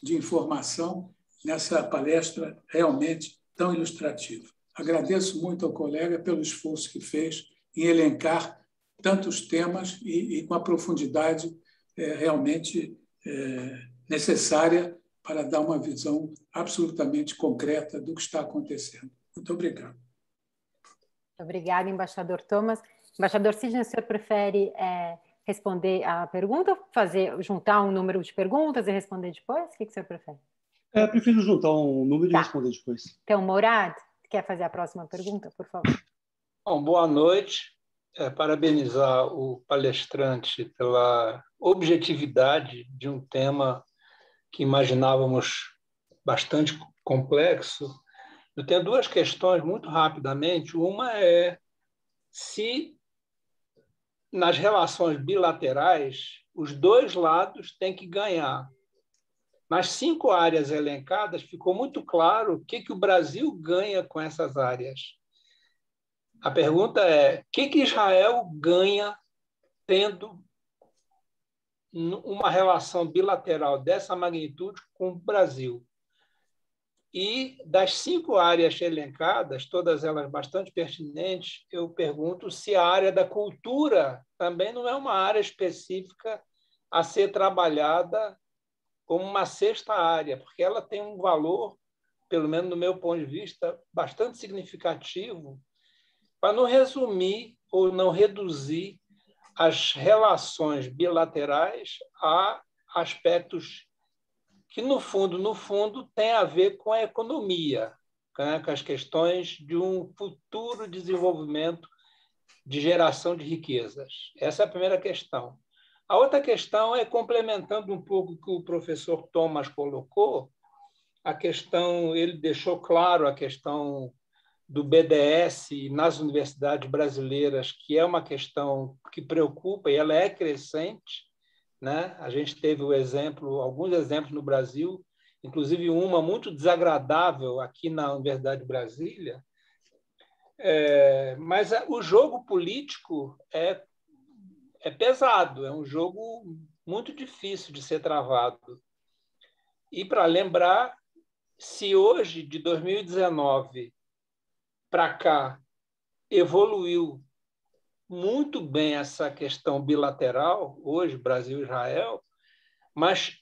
informação nessa palestra realmente tão ilustrativa. Agradeço muito ao colega pelo esforço que fez em elencar tantos temas e com a profundidade realmente necessária para dar uma visão absolutamente concreta do que está acontecendo. Muito obrigado. Obrigada, embaixador Thomas. Embaixador Sidney, o senhor prefere responder a pergunta ou juntar um número de perguntas e responder depois? O que o senhor prefere? Prefiro juntar um número e responder depois. Então, Morad, quer fazer a próxima pergunta, por favor? Bom, boa noite. Parabenizar o palestrante pela objetividade de um tema que imaginávamos bastante complexo. Eu tenho duas questões muito rapidamente. Uma é se nas relações bilaterais os dois lados têm que ganhar. Nas 5 áreas elencadas, ficou muito claro o que o Brasil ganha com essas áreas. A pergunta é: o que Israel ganha tendo uma relação bilateral dessa magnitude com o Brasil? E das 5 áreas elencadas, todas elas bastante pertinentes, eu pergunto se a área da cultura também não é uma área específica a ser trabalhada como uma 6ª área, porque ela tem um valor, pelo menos do meu ponto de vista, bastante significativo, para não resumir ou não reduzir as relações bilaterais a aspectos que, no fundo, tem a ver com a economia, né? Com as questões de um futuro desenvolvimento de geração de riquezas. Essa é a primeira questão. A outra questão é, complementando um pouco o que o professor Thomas colocou, a questão, ele deixou claro a questão do BDS nas universidades brasileiras, que é uma questão que preocupa e ela é crescente, né? A gente teve alguns exemplos no Brasil, inclusive uma muito desagradável aqui na Universidade de Brasília. Mas o jogo político é pesado, é um jogo muito difícil de ser travado. E para lembrar, se hoje, de 2019 para cá, evoluiu muito bem essa questão bilateral, hoje, Brasil e Israel, mas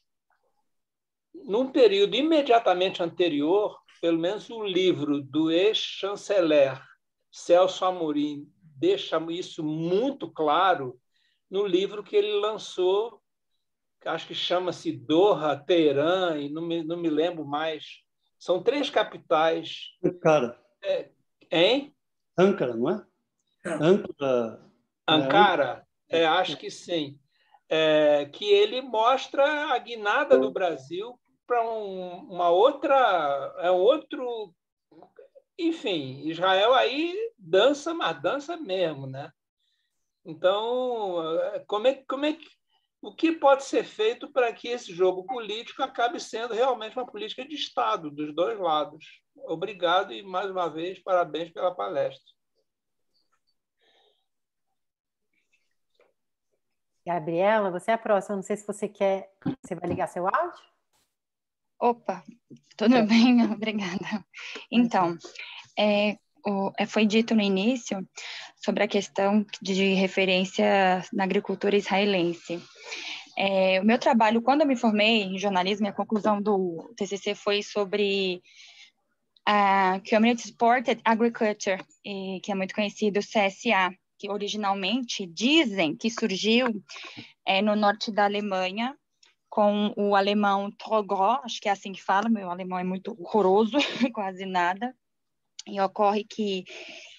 num período imediatamente anterior, pelo menos o livro do ex-chanceler Celso Amorim deixa isso muito claro no livro que ele lançou, que acho que chama-se Doha, Teherã, e não me lembro mais. São 3 capitais. Ankara. Hein? Ankara, não é? Ankara, acho que sim. Que ele mostra a guinada do Brasil para uma outra... outro... Enfim, Israel aí dança, mas dança mesmo, né? Então, o que pode ser feito para que esse jogo político acabe sendo realmente uma política de Estado, dos dois lados? Obrigado e, mais uma vez, parabéns pela palestra. Gabriela, você é a próxima. Não sei se você quer... Você vai ligar seu áudio? Opa, tudo bem? Obrigada. Então, foi dito no início sobre a questão de referência na agricultura israelense. O meu trabalho, quando eu me formei em jornalismo, a conclusão do TCC foi sobre a Community Supported Agriculture, que é muito conhecido, CSA, que originalmente dizem que surgiu no norte da Alemanha, com o alemão Trogó, acho que é assim que fala, meu alemão é muito horroroso, quase nada, e ocorre que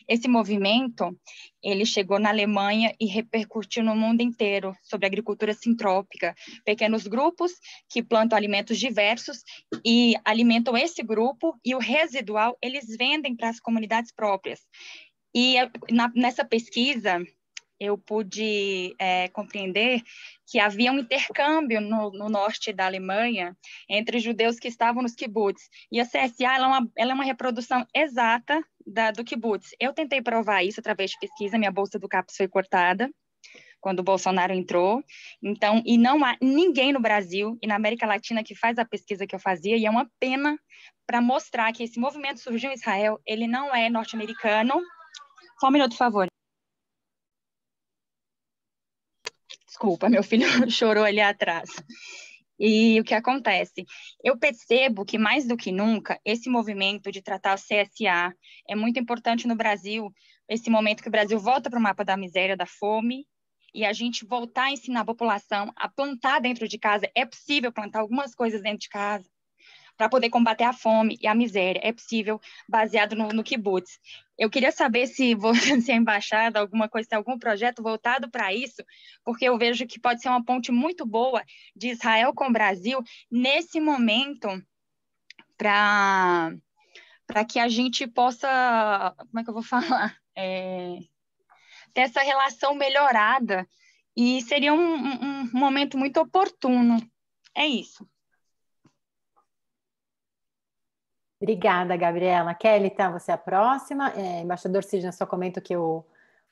esse movimento, ele chegou na Alemanha e repercutiu no mundo inteiro sobre agricultura sintrópica, pequenos grupos que plantam alimentos diversos e alimentam esse grupo, e o residual eles vendem para as comunidades próprias. E nessa pesquisa, eu pude compreender que havia um intercâmbio no norte da Alemanha entre judeus que estavam nos kibbutz. E a CSA ela é uma reprodução exata do kibbutz. Eu tentei provar isso através de pesquisa, minha bolsa do CAPES foi cortada quando o Bolsonaro entrou. Então, e não há ninguém no Brasil e na América Latina que faz a pesquisa que eu fazia, e é uma pena para mostrar que esse movimento surgiu em Israel, ele não é norte-americano. Só um minuto, por favor. Desculpa, meu filho chorou ali atrás. E o que acontece? Eu percebo que, mais do que nunca, esse movimento de tratar o CSA é muito importante no Brasil, esse momento que o Brasil volta para o mapa da miséria, da fome, e a gente voltar a ensinar a população a plantar dentro de casa. É possível plantar algumas coisas dentro de casa para poder combater a fome e a miséria. É possível, baseado no kibutz. Eu queria saber se a embaixada, alguma coisa, tem algum projeto voltado para isso, porque eu vejo que pode ser uma ponte muito boa de Israel com o Brasil nesse momento para que a gente possa, como é que eu vou falar? Ter essa relação melhorada, e seria um momento muito oportuno. É isso. Obrigada, Gabriela. Kelly, tá, você é a próxima. Embaixador Sidney, só comento que o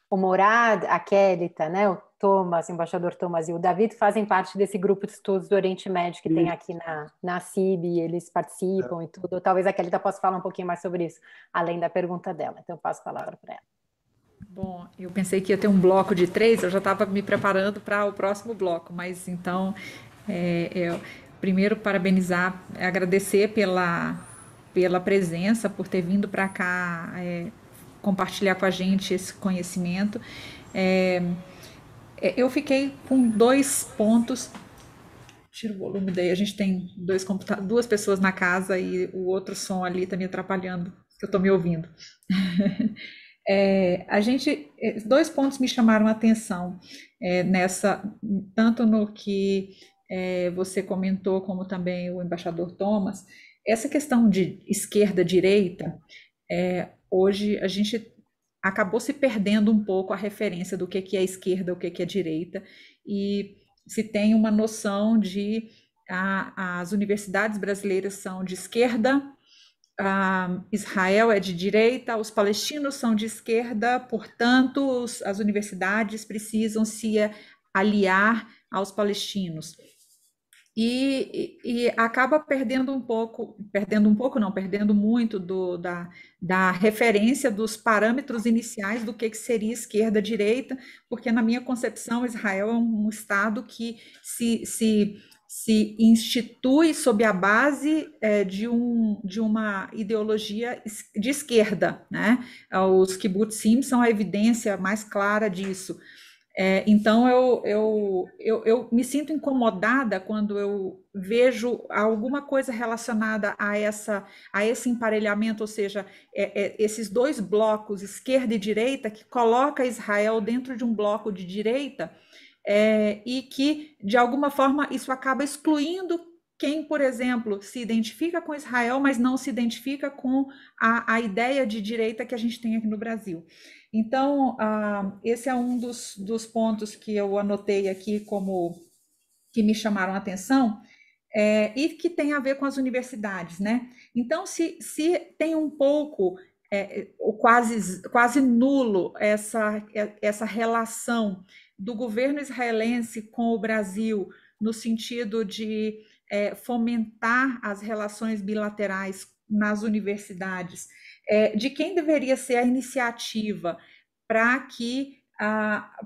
Morad, a Kelly, tá, né, o Thomas, o embaixador Thomas e o David fazem parte desse grupo de estudos do Oriente Médio que tem aqui na CIB, eles participam e tudo. Talvez a Kelly possa falar um pouquinho mais sobre isso, além da pergunta dela. Então, eu passo a palavra para ela. Bom, eu pensei que ia ter um bloco de 3, eu já estava me preparando para o próximo bloco, mas então, primeiro parabenizar, agradecer pela presença, por ter vindo para cá compartilhar com a gente esse conhecimento. Eu fiquei com 2 pontos. Tira o volume daí, a gente tem 2 pessoas na casa e o outro som ali está me atrapalhando, que eu estou me ouvindo. 2 pontos me chamaram a atenção tanto no que você comentou, como também o embaixador Thomas. Essa questão de esquerda-direita, hoje a gente acabou se perdendo um pouco a referência do que é esquerda, o que é direita, e se tem uma noção de as universidades brasileiras são de esquerda, Israel é de direita, os palestinos são de esquerda, portanto, as universidades precisam se aliar aos palestinos. E acaba perdendo muito da referência dos parâmetros iniciais do que seria esquerda-direita, porque, na minha concepção, Israel é um Estado que se institui sob a base de uma ideologia de esquerda, né? Os kibbutzim são a evidência mais clara disso. Então, eu me sinto incomodada quando eu vejo alguma coisa relacionada a esse emparelhamento, ou seja, esses 2 blocos, esquerda e direita, que coloca Israel dentro de um bloco de direita, e que, de alguma forma, isso acaba excluindo quem, por exemplo, se identifica com Israel, mas não se identifica com a ideia de direita que a gente tem aqui no Brasil. Então, esse é um dos pontos que eu anotei aqui como que me chamaram a atenção, e que tem a ver com as universidades, né? Então, se tem um pouco, quase nulo, essa relação do governo israelense com o Brasil, no sentido de fomentar as relações bilaterais nas universidades, de quem deveria ser a iniciativa para que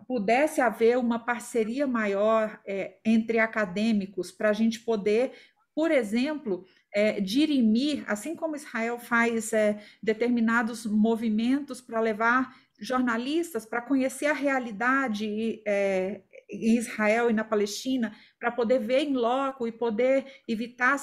pudesse haver uma parceria maior entre acadêmicos, para a gente poder, por exemplo, dirimir, assim como Israel faz determinados movimentos para levar jornalistas para conhecer a realidade em Israel e na Palestina, para poder ver em loco e poder evitar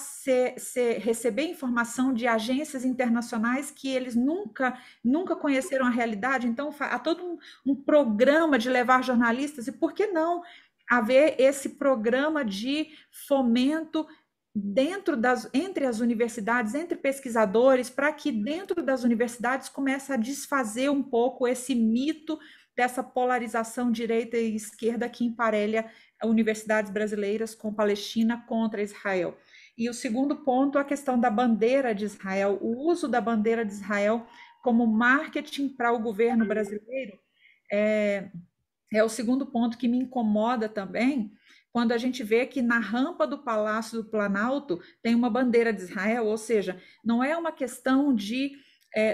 receber informação de agências internacionais que eles nunca conheceram a realidade. Então, há todo um programa de levar jornalistas, e por que não haver esse programa de fomento entre as universidades, entre pesquisadores, para que dentro das universidades comece a desfazer um pouco esse mito dessa polarização direita e esquerda que emparelha universidades brasileiras com Palestina contra Israel. E o segundo ponto, a questão da bandeira de Israel, o uso da bandeira de Israel como marketing para o governo brasileiro, é o segundo ponto que me incomoda também, quando a gente vê que na rampa do Palácio do Planalto tem uma bandeira de Israel, ou seja, não é uma questão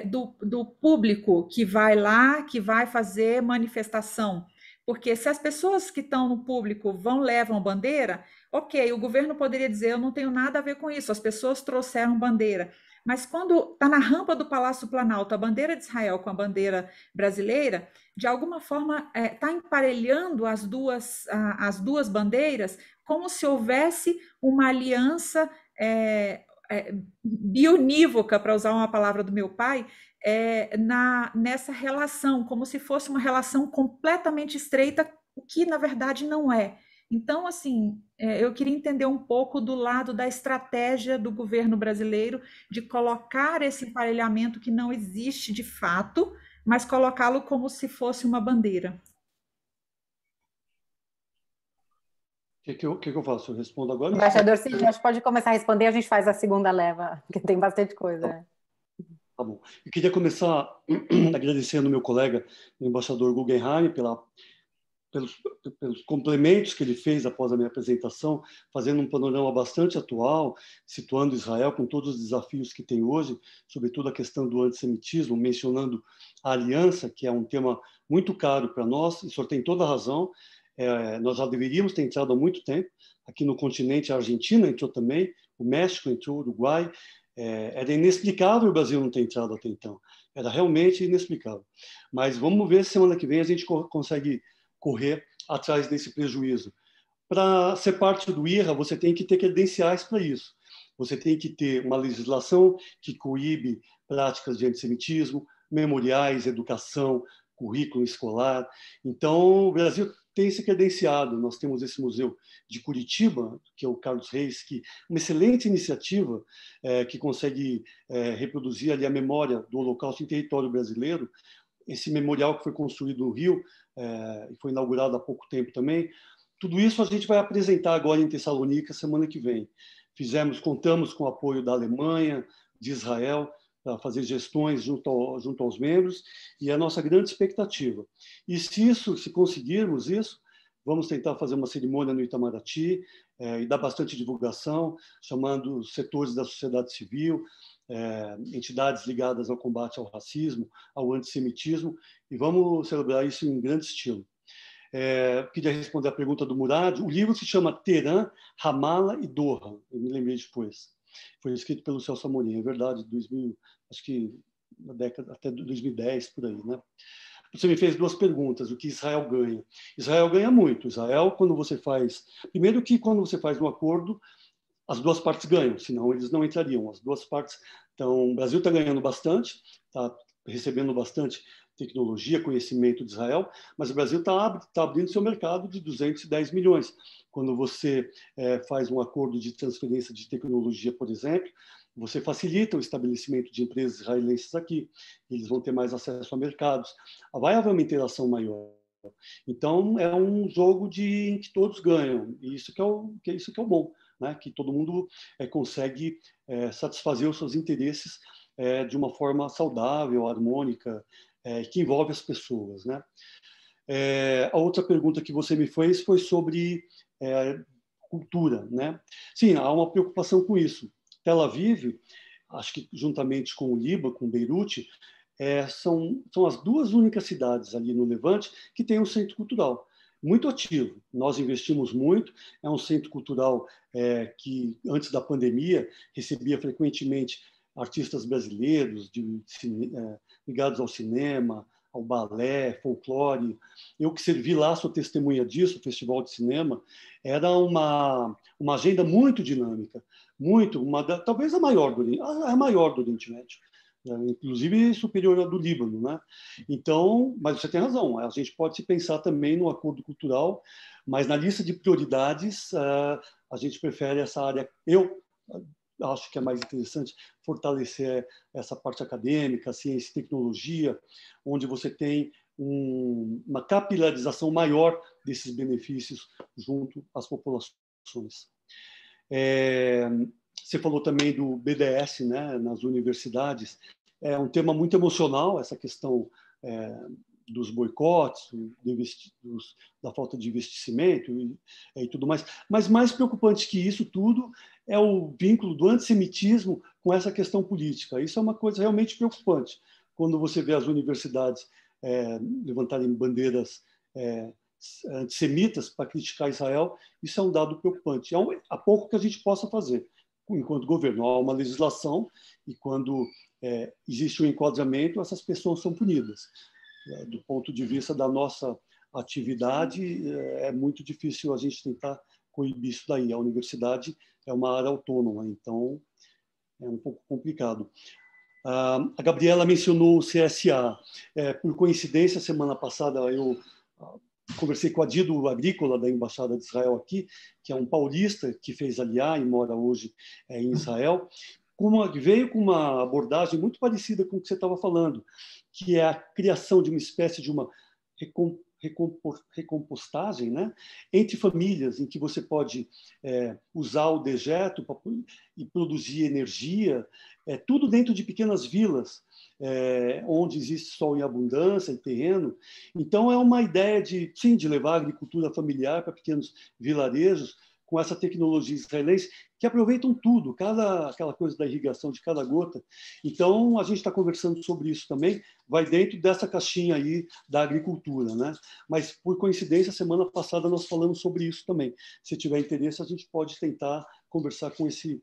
do público que vai lá, que vai fazer manifestação, porque se as pessoas que estão no público levam bandeira, ok, o governo poderia dizer, eu não tenho nada a ver com isso, as pessoas trouxeram bandeira. Mas quando está na rampa do Palácio Planalto a bandeira de Israel com a bandeira brasileira, de alguma forma está emparelhando as duas bandeiras, como se houvesse uma aliança bionívoca, para usar uma palavra do meu pai, nessa relação, como se fosse uma relação completamente estreita, o que na verdade não é. Então, assim, eu queria entender um pouco do lado da estratégia do governo brasileiro de colocar esse emparelhamento que não existe de fato, mas colocá-lo como se fosse uma bandeira. O que eu faço? Eu respondo agora? Embaixador Cid, acho que pode começar a responder, a gente faz a segunda leva, porque tem bastante coisa. Tá bom. Eu queria começar agradecendo ao meu colega, o embaixador Guggenheim, pelos complementos que ele fez após a minha apresentação, fazendo um panorama bastante atual, situando Israel com todos os desafios que tem hoje, sobretudo a questão do antissemitismo, mencionando a aliança, que é um tema muito caro para nós, e o senhor tem toda a razão. Nós já deveríamos ter entrado há muito tempo. Aqui no continente, a Argentina entrou também, o México entrou, o Uruguai. Era inexplicável o Brasil não ter entrado até então. Era realmente inexplicável. Mas vamos ver se semana que vem a gente consegue correr atrás desse prejuízo. Para ser parte do IRA, você tem que ter credenciais para isso. Você tem que ter uma legislação que coíbe práticas de antissemitismo, memoriais, educação, currículo escolar. Então, o Brasil tem se credenciado. Nós temos esse museu de Curitiba, que é o Carlos Reis, que uma excelente iniciativa que consegue reproduzir ali a memória do Holocausto em território brasileiro. Esse memorial que foi construído no Rio e foi inaugurado há pouco tempo também. Tudo isso a gente vai apresentar agora em Tessalônica semana que vem. Contamos com o apoio da Alemanha, de Israel, para fazer gestões junto aos membros, e é a nossa grande expectativa. E se conseguirmos isso, vamos tentar fazer uma cerimônia no Itamaraty e dar bastante divulgação, chamando setores da sociedade civil, entidades ligadas ao combate ao racismo, ao antissemitismo, e vamos celebrar isso em grande estilo. Queria responder a pergunta do Murad. O livro se chama Teherã, Ramala e Doha. Eu me lembrei depois. Foi escrito pelo Celso Amorim, é verdade, acho que na década até 2010, por aí, né? Você me fez duas perguntas. O que Israel ganha? Israel ganha muito. Israel, quando você faz um acordo, as duas partes ganham, senão eles não entrariam. As duas partes. Então, o Brasil está ganhando bastante, está recebendo bastante tecnologia, conhecimento de Israel, mas o Brasil está abrindo seu mercado de 210 milhões. Quando você faz um acordo de transferência de tecnologia, por exemplo, você facilita o estabelecimento de empresas israelenses aqui. Eles vão ter mais acesso a mercados. Vai haver uma interação maior. Então, é um jogo em que todos ganham. E isso que é o bom, né? Que todo mundo consegue satisfazer os seus interesses de uma forma saudável, harmônica, que envolve as pessoas, né? A outra pergunta que você me fez foi sobre cultura, né? Sim, há uma preocupação com isso. Tel Aviv, acho que juntamente com o Líbano, com Beirute, são as duas únicas cidades ali no Levante que têm um centro cultural muito ativo. Nós investimos muito, é um centro cultural que, antes da pandemia, recebia frequentemente artistas brasileiros ligados ao cinema, ao balé, folclore. Eu que servi lá, sou testemunha disso, o Festival de Cinema, era uma agenda muito dinâmica, talvez a maior do Oriente Médio, inclusive superior à do Líbano, né? Então, mas você tem razão, a gente pode se pensar também no acordo cultural, mas na lista de prioridades a gente prefere essa área. Eu acho que é mais interessante fortalecer essa parte acadêmica, ciência e tecnologia, onde você tem uma capilarização maior desses benefícios junto às populações. Você falou também do BDS, né, nas universidades. É um tema muito emocional, essa questão dos boicotes, da falta de investimento e tudo mais. Mas mais preocupante que isso tudo é o vínculo do antissemitismo com essa questão política. Isso é uma coisa realmente preocupante, quando você vê as universidades levantarem bandeiras antissemitas para criticar Israel, isso é um dado preocupante. Há pouco que a gente possa fazer enquanto governo. Há uma legislação e quando existe um enquadramento, essas pessoas são punidas. Do ponto de vista da nossa atividade, é muito difícil a gente tentar coibir isso daí. A universidade é uma área autônoma, então é um pouco complicado. A Gabriela mencionou o CSA. Por coincidência, semana passada eu conversei com o Adido Agrícola da Embaixada de Israel aqui, que é um paulista que fez Aliá e mora hoje em Israel, veio com uma abordagem muito parecida com o que você estava falando, que é a criação de uma espécie de uma recompostagem, né, entre famílias, em que você pode usar o dejeto e produzir energia, tudo dentro de pequenas vilas, onde existe sol em abundância e terreno. Então, é uma ideia de levar a agricultura familiar para pequenos vilarejos, com essa tecnologia israelense, que aproveitam tudo, aquela coisa da irrigação de cada gota. Então, a gente está conversando sobre isso também, vai dentro dessa caixinha aí da agricultura, né? Mas, por coincidência, semana passada nós falamos sobre isso também. Se tiver interesse, a gente pode tentar conversar com esse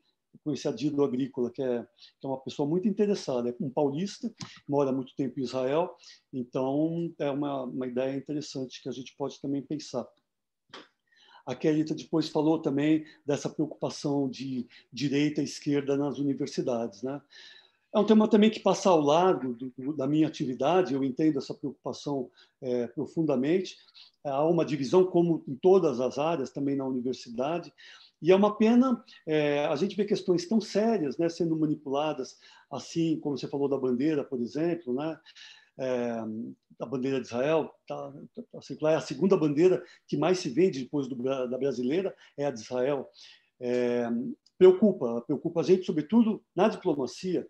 Adido Agrícola, que é uma pessoa muito interessada, é um paulista, mora há muito tempo em Israel, então é uma ideia interessante que a gente pode também pensar. A Kelita depois falou também dessa preocupação de direita e esquerda nas universidades, né? É um tema também que passa ao largo da minha atividade, eu entendo essa preocupação profundamente. Há uma divisão, como em todas as áreas, também na universidade, e é uma pena a gente ver questões tão sérias, né, sendo manipuladas, assim como você falou da bandeira, por exemplo, né? A bandeira de Israel, é a segunda bandeira que mais se vende depois da brasileira, é a de Israel. Preocupa a gente, sobretudo na diplomacia,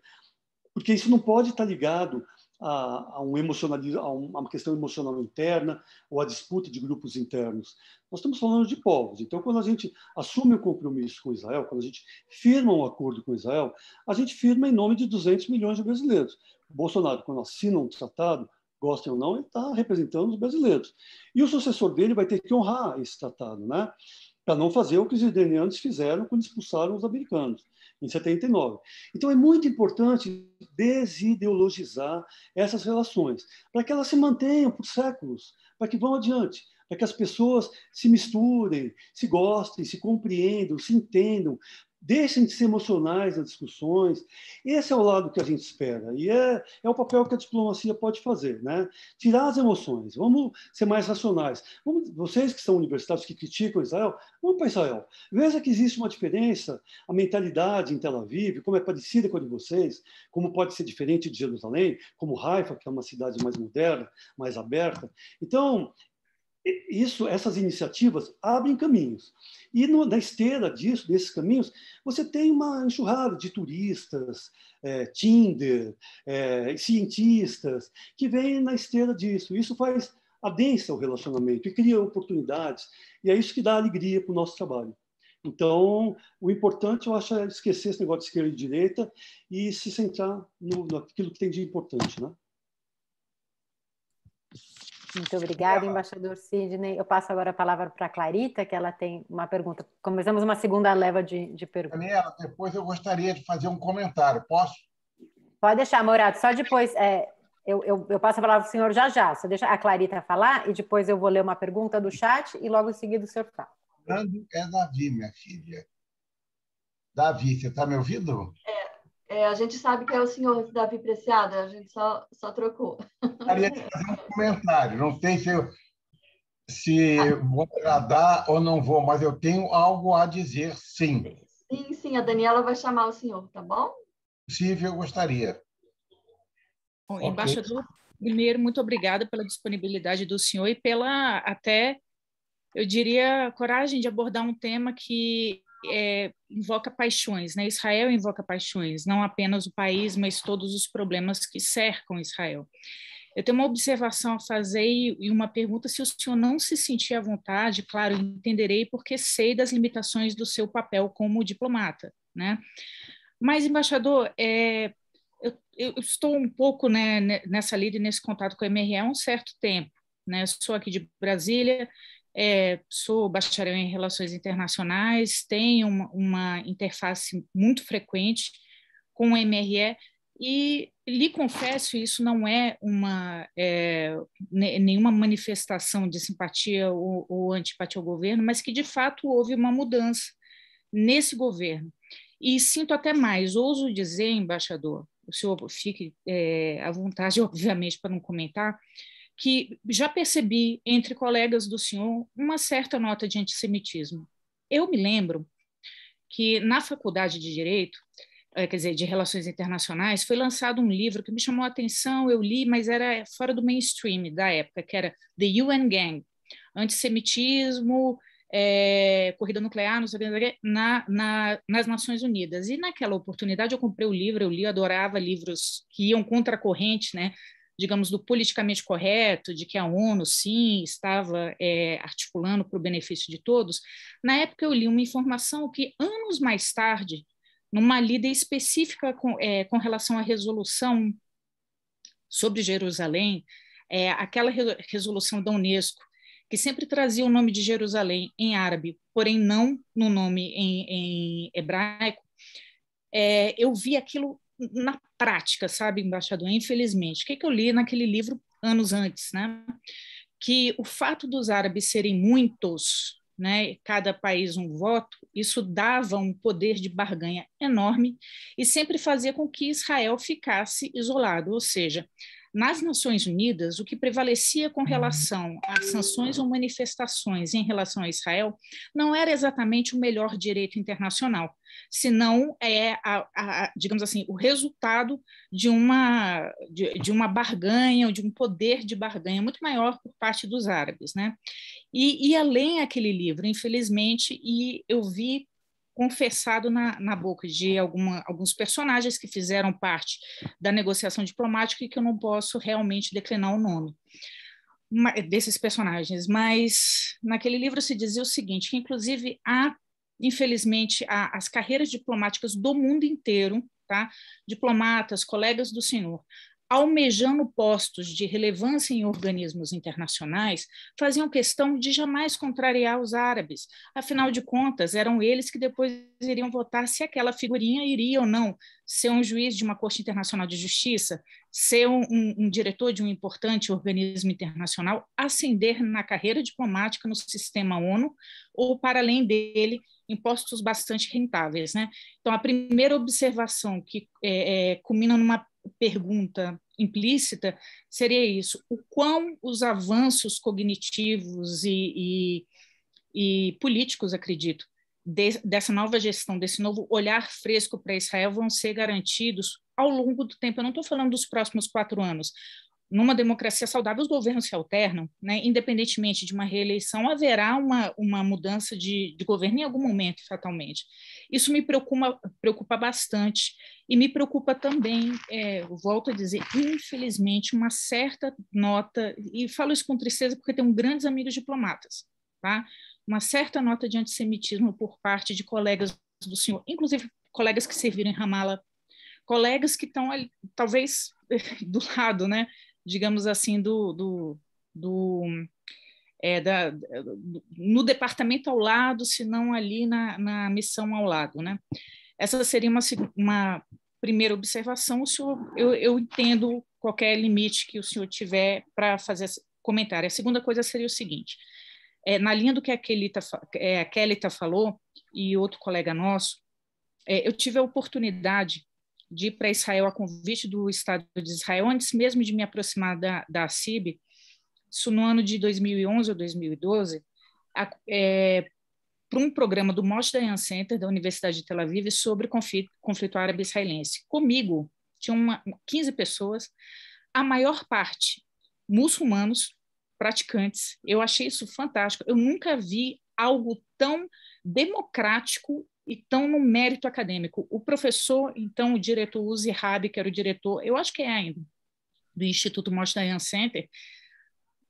porque isso não pode estar ligado a uma questão emocional interna ou a disputa de grupos internos. Nós estamos falando de povos. Então, quando a gente assume um compromisso com Israel, quando a gente firma um acordo com Israel, a gente firma em nome de 200 milhões de brasileiros. O Bolsonaro, quando assina um tratado, gostem ou não, ele está representando os brasileiros. E o sucessor dele vai ter que honrar esse tratado, né? Para não fazer o que os iranianos fizeram quando expulsaram os americanos, em 79. Então, é muito importante desideologizar essas relações, para que elas se mantenham por séculos, para que vão adiante, para que as pessoas se misturem, se gostem, se compreendam, se entendam, deixem de ser emocionais nas discussões. Esse é o lado que a gente espera, e é o papel que a diplomacia pode fazer, né? Tirar as emoções, vamos ser mais racionais. Vocês que são universitários, que criticam Israel, vamos para Israel. Veja que existe uma diferença, a mentalidade em Tel Aviv, como é parecida com a de vocês, como pode ser diferente de Jerusalém, como Haifa, que é uma cidade mais moderna, mais aberta. Então, essas iniciativas abrem caminhos. E na esteira desses caminhos, você tem uma enxurrada de turistas, Tinder, cientistas, que vêm na esteira disso. Isso adensa o relacionamento e cria oportunidades. E é isso que dá alegria para o nosso trabalho. Então, o importante, eu acho, é esquecer esse negócio de esquerda e direita e se centrar naquilo que tem de importante, né? Muito obrigada, embaixador Sidney. Eu passo agora a palavra para a Clarita, que ela tem uma pergunta. Começamos uma segunda leva de perguntas. Daniela, depois eu gostaria de fazer um comentário. Posso? Pode deixar, Morato. Só depois eu passo a palavra para o senhor já. Só deixa a Clarita falar e depois eu vou ler uma pergunta do chat e logo em seguida o senhor fala. É Davi, minha filha. Davi, você está me ouvindo? A gente sabe que é o senhor Davi Preciado, a gente só trocou. Gostaria de fazer um comentário. Não sei se vou agradar ou não vou, mas eu tenho algo a dizer, sim. Sim, a Daniela vai chamar o senhor, tá bom? Se possível, eu gostaria. Bom, embaixador, primeiro, muito obrigada pela disponibilidade do senhor e pela, até, eu diria, coragem de abordar um tema que invoca paixões, né? Israel invoca paixões, não apenas o país, mas todos os problemas que cercam Israel. Eu tenho uma observação a fazer e uma pergunta, se o senhor não se sentir à vontade, claro, entenderei porque sei das limitações do seu papel como diplomata, né? Mas, embaixador, eu estou um pouco, né, nessa lida e nesse contato com a MRE há um certo tempo, né? Sou aqui de Brasília, sou bacharel em Relações Internacionais, tenho uma interface muito frequente com o MRE, e lhe confesso, isso não é nenhuma manifestação de simpatia ou antipatia ao governo, mas que, de fato, houve uma mudança nesse governo. E sinto até mais, ouso dizer, embaixador, o senhor fique à vontade, obviamente, para não comentar, que já percebi entre colegas do senhor uma certa nota de antissemitismo. Eu me lembro que na Faculdade de Direito, quer dizer, de Relações Internacionais, foi lançado um livro que me chamou a atenção, eu li, mas era fora do mainstream da época, que era The UN Gang, Antissemitismo, Corrida Nuclear, não sei o que, nas Nações Unidas. E naquela oportunidade eu comprei o livro, eu li, adorava livros que iam contra a corrente, né, digamos, do politicamente correto, de que a ONU, sim, estava articulando para o benefício de todos. Na época eu li uma informação que, anos mais tarde, numa lida específica com relação à resolução sobre Jerusalém, aquela resolução da Unesco, que sempre trazia o nome de Jerusalém em árabe, porém não no nome em hebraico, eu vi aquilo na prática, sabe, embaixador? Infelizmente. O que eu li naquele livro anos antes, né? Que o fato dos árabes serem muitos, né, cada país um voto, isso dava um poder de barganha enorme e sempre fazia com que Israel ficasse isolado, ou seja, nas Nações Unidas, o que prevalecia com relação às sanções ou manifestações em relação a Israel não era exatamente o melhor direito internacional, senão digamos assim, o resultado de uma barganha, ou de um poder de barganha muito maior por parte dos árabes, né? E além aquele livro, infelizmente, e eu vi confessado na boca de alguns personagens que fizeram parte da negociação diplomática e que eu não posso realmente declinar o nome desses personagens, mas naquele livro se dizia o seguinte, que inclusive infelizmente, as carreiras diplomáticas do mundo inteiro, tá? Diplomatas, colegas do senhor, almejando postos de relevância em organismos internacionais, faziam questão de jamais contrariar os árabes. Afinal de contas, eram eles que depois iriam votar se aquela figurinha iria ou não ser um juiz de uma Corte Internacional de Justiça, ser um diretor de um importante organismo internacional, ascender na carreira diplomática no sistema ONU ou, para além dele, em postos bastante rentáveis, né? Então, a primeira observação que culmina numa pergunta implícita seria isso: o quão os avanços cognitivos e políticos, acredito, dessa nova gestão, desse novo olhar fresco para Israel vão ser garantidos ao longo do tempo. Eu não estou falando dos próximos 4 anos. Numa democracia saudável, os governos se alternam, né? Independentemente de uma reeleição, haverá uma mudança de governo em algum momento, fatalmente. Isso me preocupa bastante e me preocupa também, volto a dizer, infelizmente, uma certa nota, e falo isso com tristeza porque tenho grandes amigos diplomatas, tá? Uma certa nota de antissemitismo por parte de colegas do senhor, inclusive colegas que serviram em Ramallah, colegas que estão ali, talvez do lado, né? Digamos assim, no departamento ao lado, se não ali na missão ao lado, né? Essa seria uma primeira observação. O senhor, eu entendo qualquer limite que o senhor tiver para fazer esse comentário. A segunda coisa seria o seguinte: na linha do que a Kelita falou, e outro colega nosso, eu tive a oportunidade de ir para Israel a convite do Estado de Israel, antes mesmo de me aproximar da CIB, isso no ano de 2011 ou 2012, para um programa do Moshe Dayan Center, da Universidade de Tel Aviv, sobre conflito árabe-israelense. Comigo, tinham 15 pessoas, a maior parte muçulmanos, praticantes. Eu achei isso fantástico. Eu nunca vi algo tão democrático e tão no mérito acadêmico. O professor, então, o diretor Uzi Rabi, que era o diretor, eu acho que é ainda, do Instituto Moshe Dayan Center,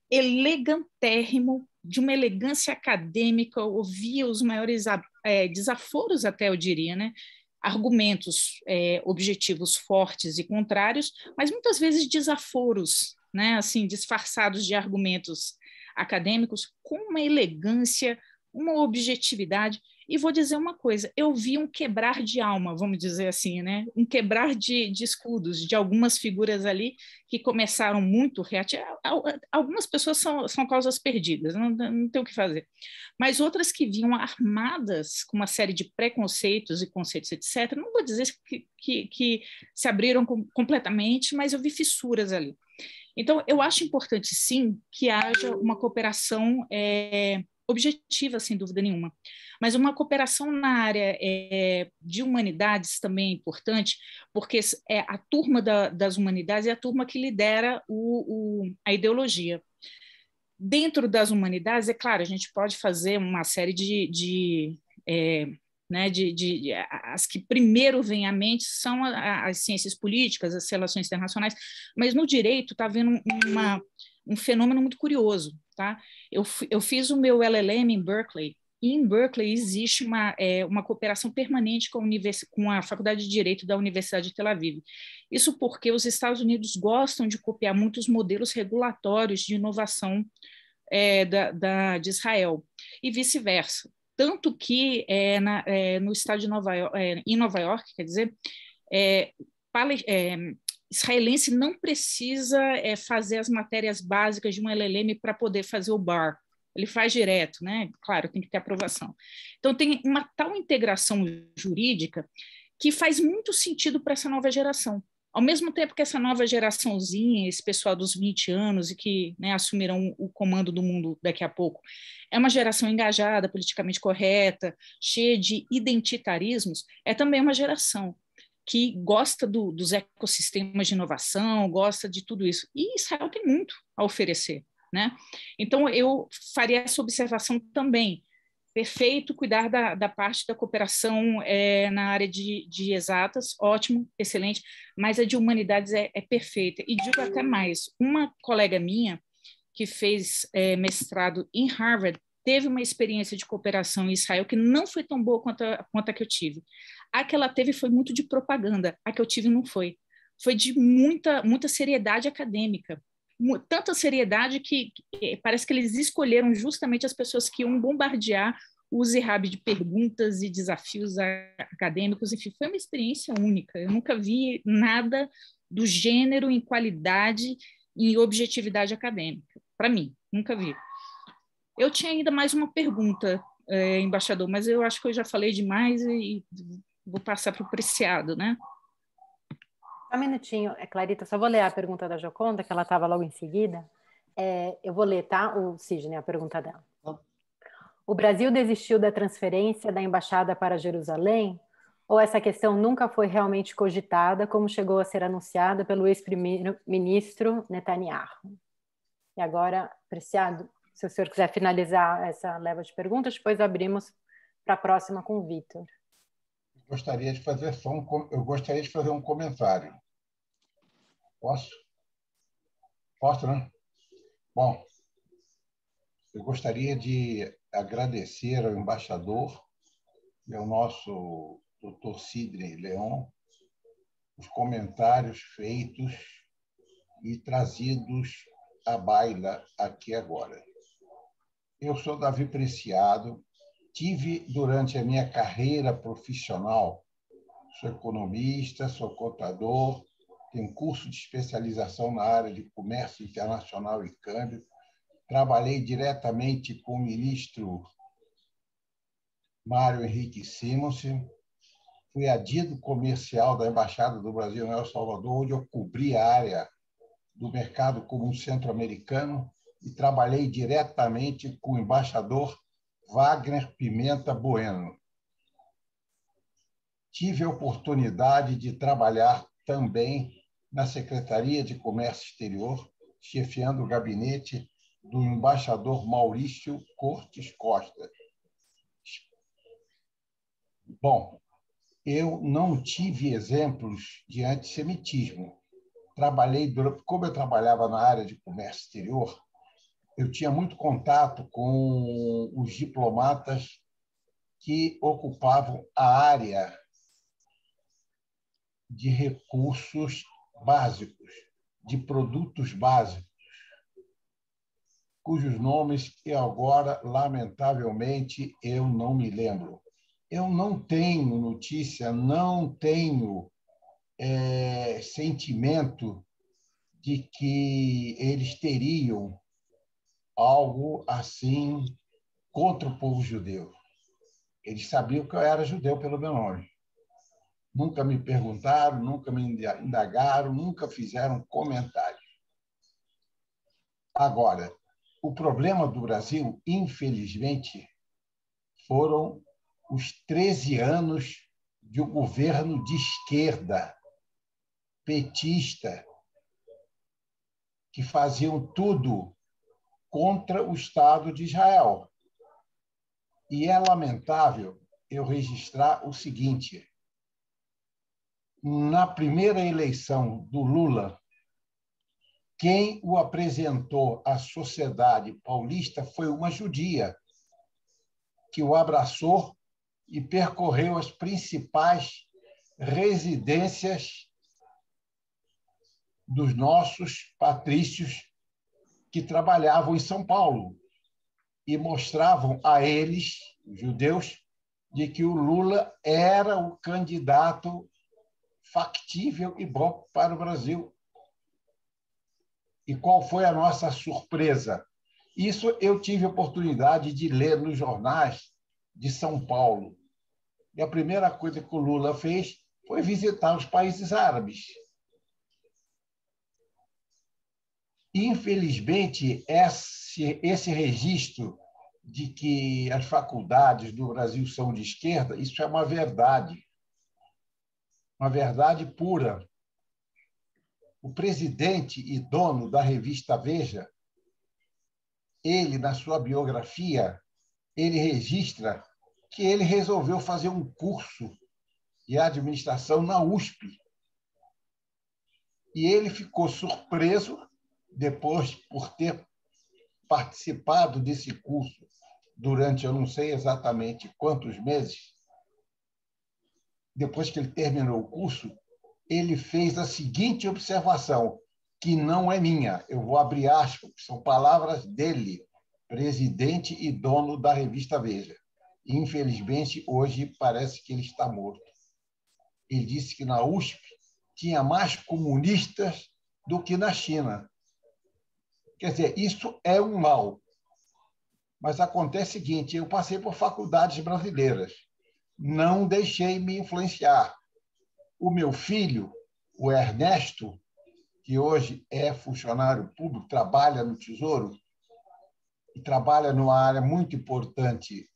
elegantérrimo, de uma elegância acadêmica, ouvia os maiores desaforos, até eu diria, né? Argumentos objetivos fortes e contrários, mas muitas vezes desaforos né, assim, disfarçados de argumentos acadêmicos, com uma elegância, uma objetividade. E vou dizer uma coisa, eu vi um quebrar de alma, vamos dizer assim, né? Um quebrar de escudos, de algumas figuras ali que começaram muito reativas. Algumas pessoas são causas perdidas, não tem o que fazer. Mas outras que vinham armadas com uma série de preconceitos e conceitos, etc., não vou dizer que se abriram completamente, mas eu vi fissuras ali. Então, eu acho importante, sim, que haja uma cooperação objetiva, sem dúvida nenhuma. Mas uma cooperação na área de humanidades também é importante, porque a turma das humanidades é a turma que lidera a ideologia. Dentro das humanidades, é claro, a gente pode fazer uma série as que primeiro vêm à mente são as ciências políticas, as relações internacionais, mas no direito está havendo um fenômeno muito curioso. Tá? Eu fiz o meu LLM em Berkeley, e em Berkeley existe uma cooperação permanente com a Faculdade de Direito da Universidade de Tel Aviv. Isso porque os Estados Unidos gostam de copiar muitos modelos regulatórios de inovação de Israel, e vice-versa. Tanto que no estado de em Nova York, quer dizer, israelense não precisa fazer as matérias básicas de um LLM para poder fazer o bar. Ele faz direto, né? Claro, tem que ter aprovação. Então, tem uma tal integração jurídica que faz muito sentido para essa nova geração. Ao mesmo tempo que essa nova geraçãozinha, esse pessoal dos 20 anos e que, né, assumirão o comando do mundo daqui a pouco, é uma geração engajada, politicamente correta, cheia de identitarismos, é também uma geração que gosta dos ecossistemas de inovação, gosta de tudo isso. E Israel tem muito a oferecer, né? Então, eu faria essa observação também. Perfeito, cuidar da parte da cooperação na área de exatas, ótimo, excelente, mas a de humanidades é perfeita. E digo até mais, uma colega minha que fez mestrado em Harvard teve uma experiência de cooperação em Israel que não foi tão boa quanto a que eu tive. A que ela teve foi muito de propaganda, a que eu tive não foi. Foi de muita seriedade acadêmica, tanta seriedade que parece que eles escolheram justamente as pessoas que iam bombardear o Zihab de perguntas e desafios acadêmicos. Enfim, foi uma experiência única. Eu nunca vi nada do gênero em qualidade e objetividade acadêmica. Para mim, nunca vi. Eu tinha ainda mais uma pergunta, embaixador, mas eu acho que eu já falei demais e vou passar para o Preciado, né? Um minutinho, Clarita, só vou ler a pergunta da Joconda, que ela estava logo em seguida. Eu vou ler, tá? O Sidney, a pergunta dela. O Brasil desistiu da transferência da embaixada para Jerusalém? Ou essa questão nunca foi realmente cogitada, como chegou a ser anunciada pelo ex-primeiro-ministro Netanyahu? E agora, Preciado, se o senhor quiser finalizar essa leva de perguntas, depois abrimos para a próxima com o Vitor. Eu gostaria de fazer um comentário. Posso? Posso, né? Bom, eu gostaria de agradecer ao embaixador e ao nosso Dr. Sidney Leon os comentários feitos e trazidos à baila aqui agora. Eu sou Davi Preciado, tive durante a minha carreira profissional, sou economista, sou contador, tenho curso de especialização na área de comércio internacional e câmbio, trabalhei diretamente com o ministro Mário Henrique Simonsen, fui adido comercial da Embaixada do Brasil em El Salvador, onde eu cobri a área do mercado comum centro-americano e trabalhei diretamente com o embaixador Wagner Pimenta Bueno. Tive a oportunidade de trabalhar também na Secretaria de Comércio Exterior, chefiando o gabinete do embaixador Maurício Cortes Costa. Bom, eu não tive exemplos de antissemitismo. Como eu trabalhava na área de comércio exterior, eu tinha muito contato com os diplomatas que ocupavam a área de recursos básicos, de produtos básicos, cujos nomes eu agora, lamentavelmente, eu não me lembro. Eu não tenho notícia, não tenho sentimento de que eles teriam algo assim contra o povo judeu. Eles sabiam que eu era judeu pelo meu nome. Nunca me perguntaram, nunca me indagaram, nunca fizeram comentário. Agora, o problema do Brasil, infelizmente, foram os 13 anos de um governo de esquerda, petista, que faziam tudo contra o Estado de Israel. E é lamentável eu registrar o seguinte: na primeira eleição do Lula, quem o apresentou à sociedade paulista foi uma judia, que o abraçou e percorreu as principais residências dos nossos patrícios que trabalhavam em São Paulo e mostravam a eles, judeus, de que o Lula era o candidato factível e bom para o Brasil. E qual foi a nossa surpresa? Isso eu tive a oportunidade de ler nos jornais de São Paulo. E a primeira coisa que o Lula fez foi visitar os países árabes. Infelizmente, esse registro de que as faculdades do Brasil são de esquerda, isso é uma verdade pura. O presidente e dono da revista Veja, ele, na sua biografia, ele registra que ele resolveu fazer um curso de administração na USP. E ele ficou surpreso, depois, por ter participado desse curso durante, eu não sei exatamente quantos meses. Depois que ele terminou o curso, ele fez a seguinte observação, que não é minha, eu vou abrir aspas, são palavras dele, presidente e dono da revista Veja. Infelizmente, hoje parece que ele está morto. Ele disse que na USP tinha mais comunistas do que na China. Quer dizer, isso é um mal. Mas acontece o seguinte, eu passei por faculdades brasileiras, não deixei me influenciar. O meu filho, o Ernesto, que hoje é funcionário público, trabalha no Tesouro, e trabalha numa área muito importante,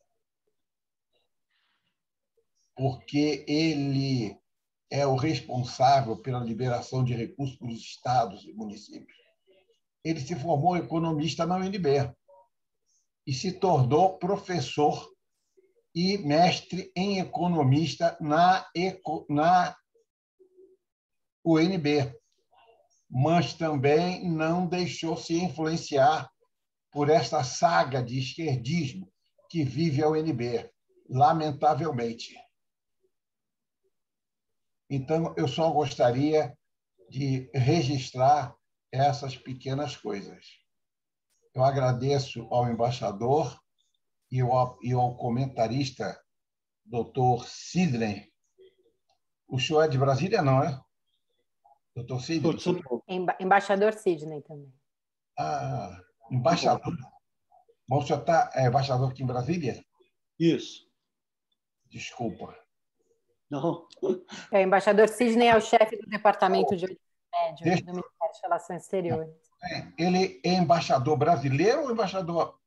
porque ele é o responsável pela liberação de recursos para os estados e municípios. Ele se formou economista na UNB e se tornou professor e mestre em economista na UNB, mas também não deixou se influenciar por esta saga de esquerdismo que vive a UNB, lamentavelmente. Então, eu só gostaria de registrar essas pequenas coisas. Eu agradeço ao embaixador e ao comentarista, doutor Sidney. O senhor é de Brasília, não é? Doutor Sidney? Embaixador Sidney também. Ah, embaixador. Bom, o senhor é embaixador aqui em Brasília? Isso. Desculpa. Não. O embaixador Sidney é o chefe do Departamento de Oriente Médio do Ministério de Relações Exteriores. Ele é embaixador brasileiro ou embaixador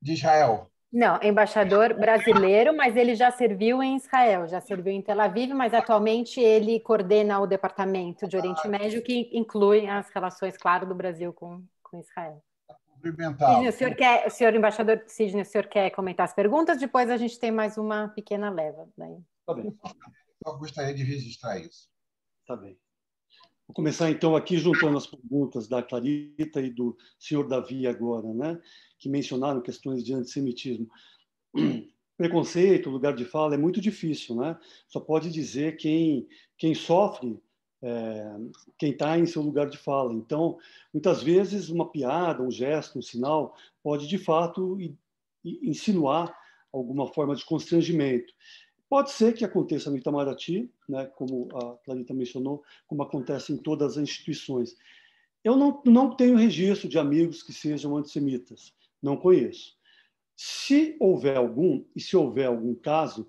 de Israel? Não, embaixador brasileiro, mas ele já serviu em Israel, já serviu em Tel Aviv, mas atualmente ele coordena o Departamento de Oriente Médio, que inclui as relações, claro, do Brasil com Israel. Sidney, o senhor embaixador Sidney, o senhor quer comentar as perguntas? Depois a gente tem mais uma pequena leva. Daí. Tá bem. Eu gostaria de registrar isso. Tá bem. Vou começar, então, aqui juntando as perguntas da Clarita e do senhor Davi agora, né, que mencionaram questões de antissemitismo. Preconceito, lugar de fala, é muito difícil, né? Só pode dizer quem sofre quem está em seu lugar de fala. Então, muitas vezes, uma piada, um gesto, um sinal, pode, de fato, insinuar alguma forma de constrangimento. Pode ser que aconteça no Itamaraty, né, como a Clarita mencionou, como acontece em todas as instituições. Eu não tenho registro de amigos que sejam antissemitas, não conheço. Se houver algum, e se houver algum caso,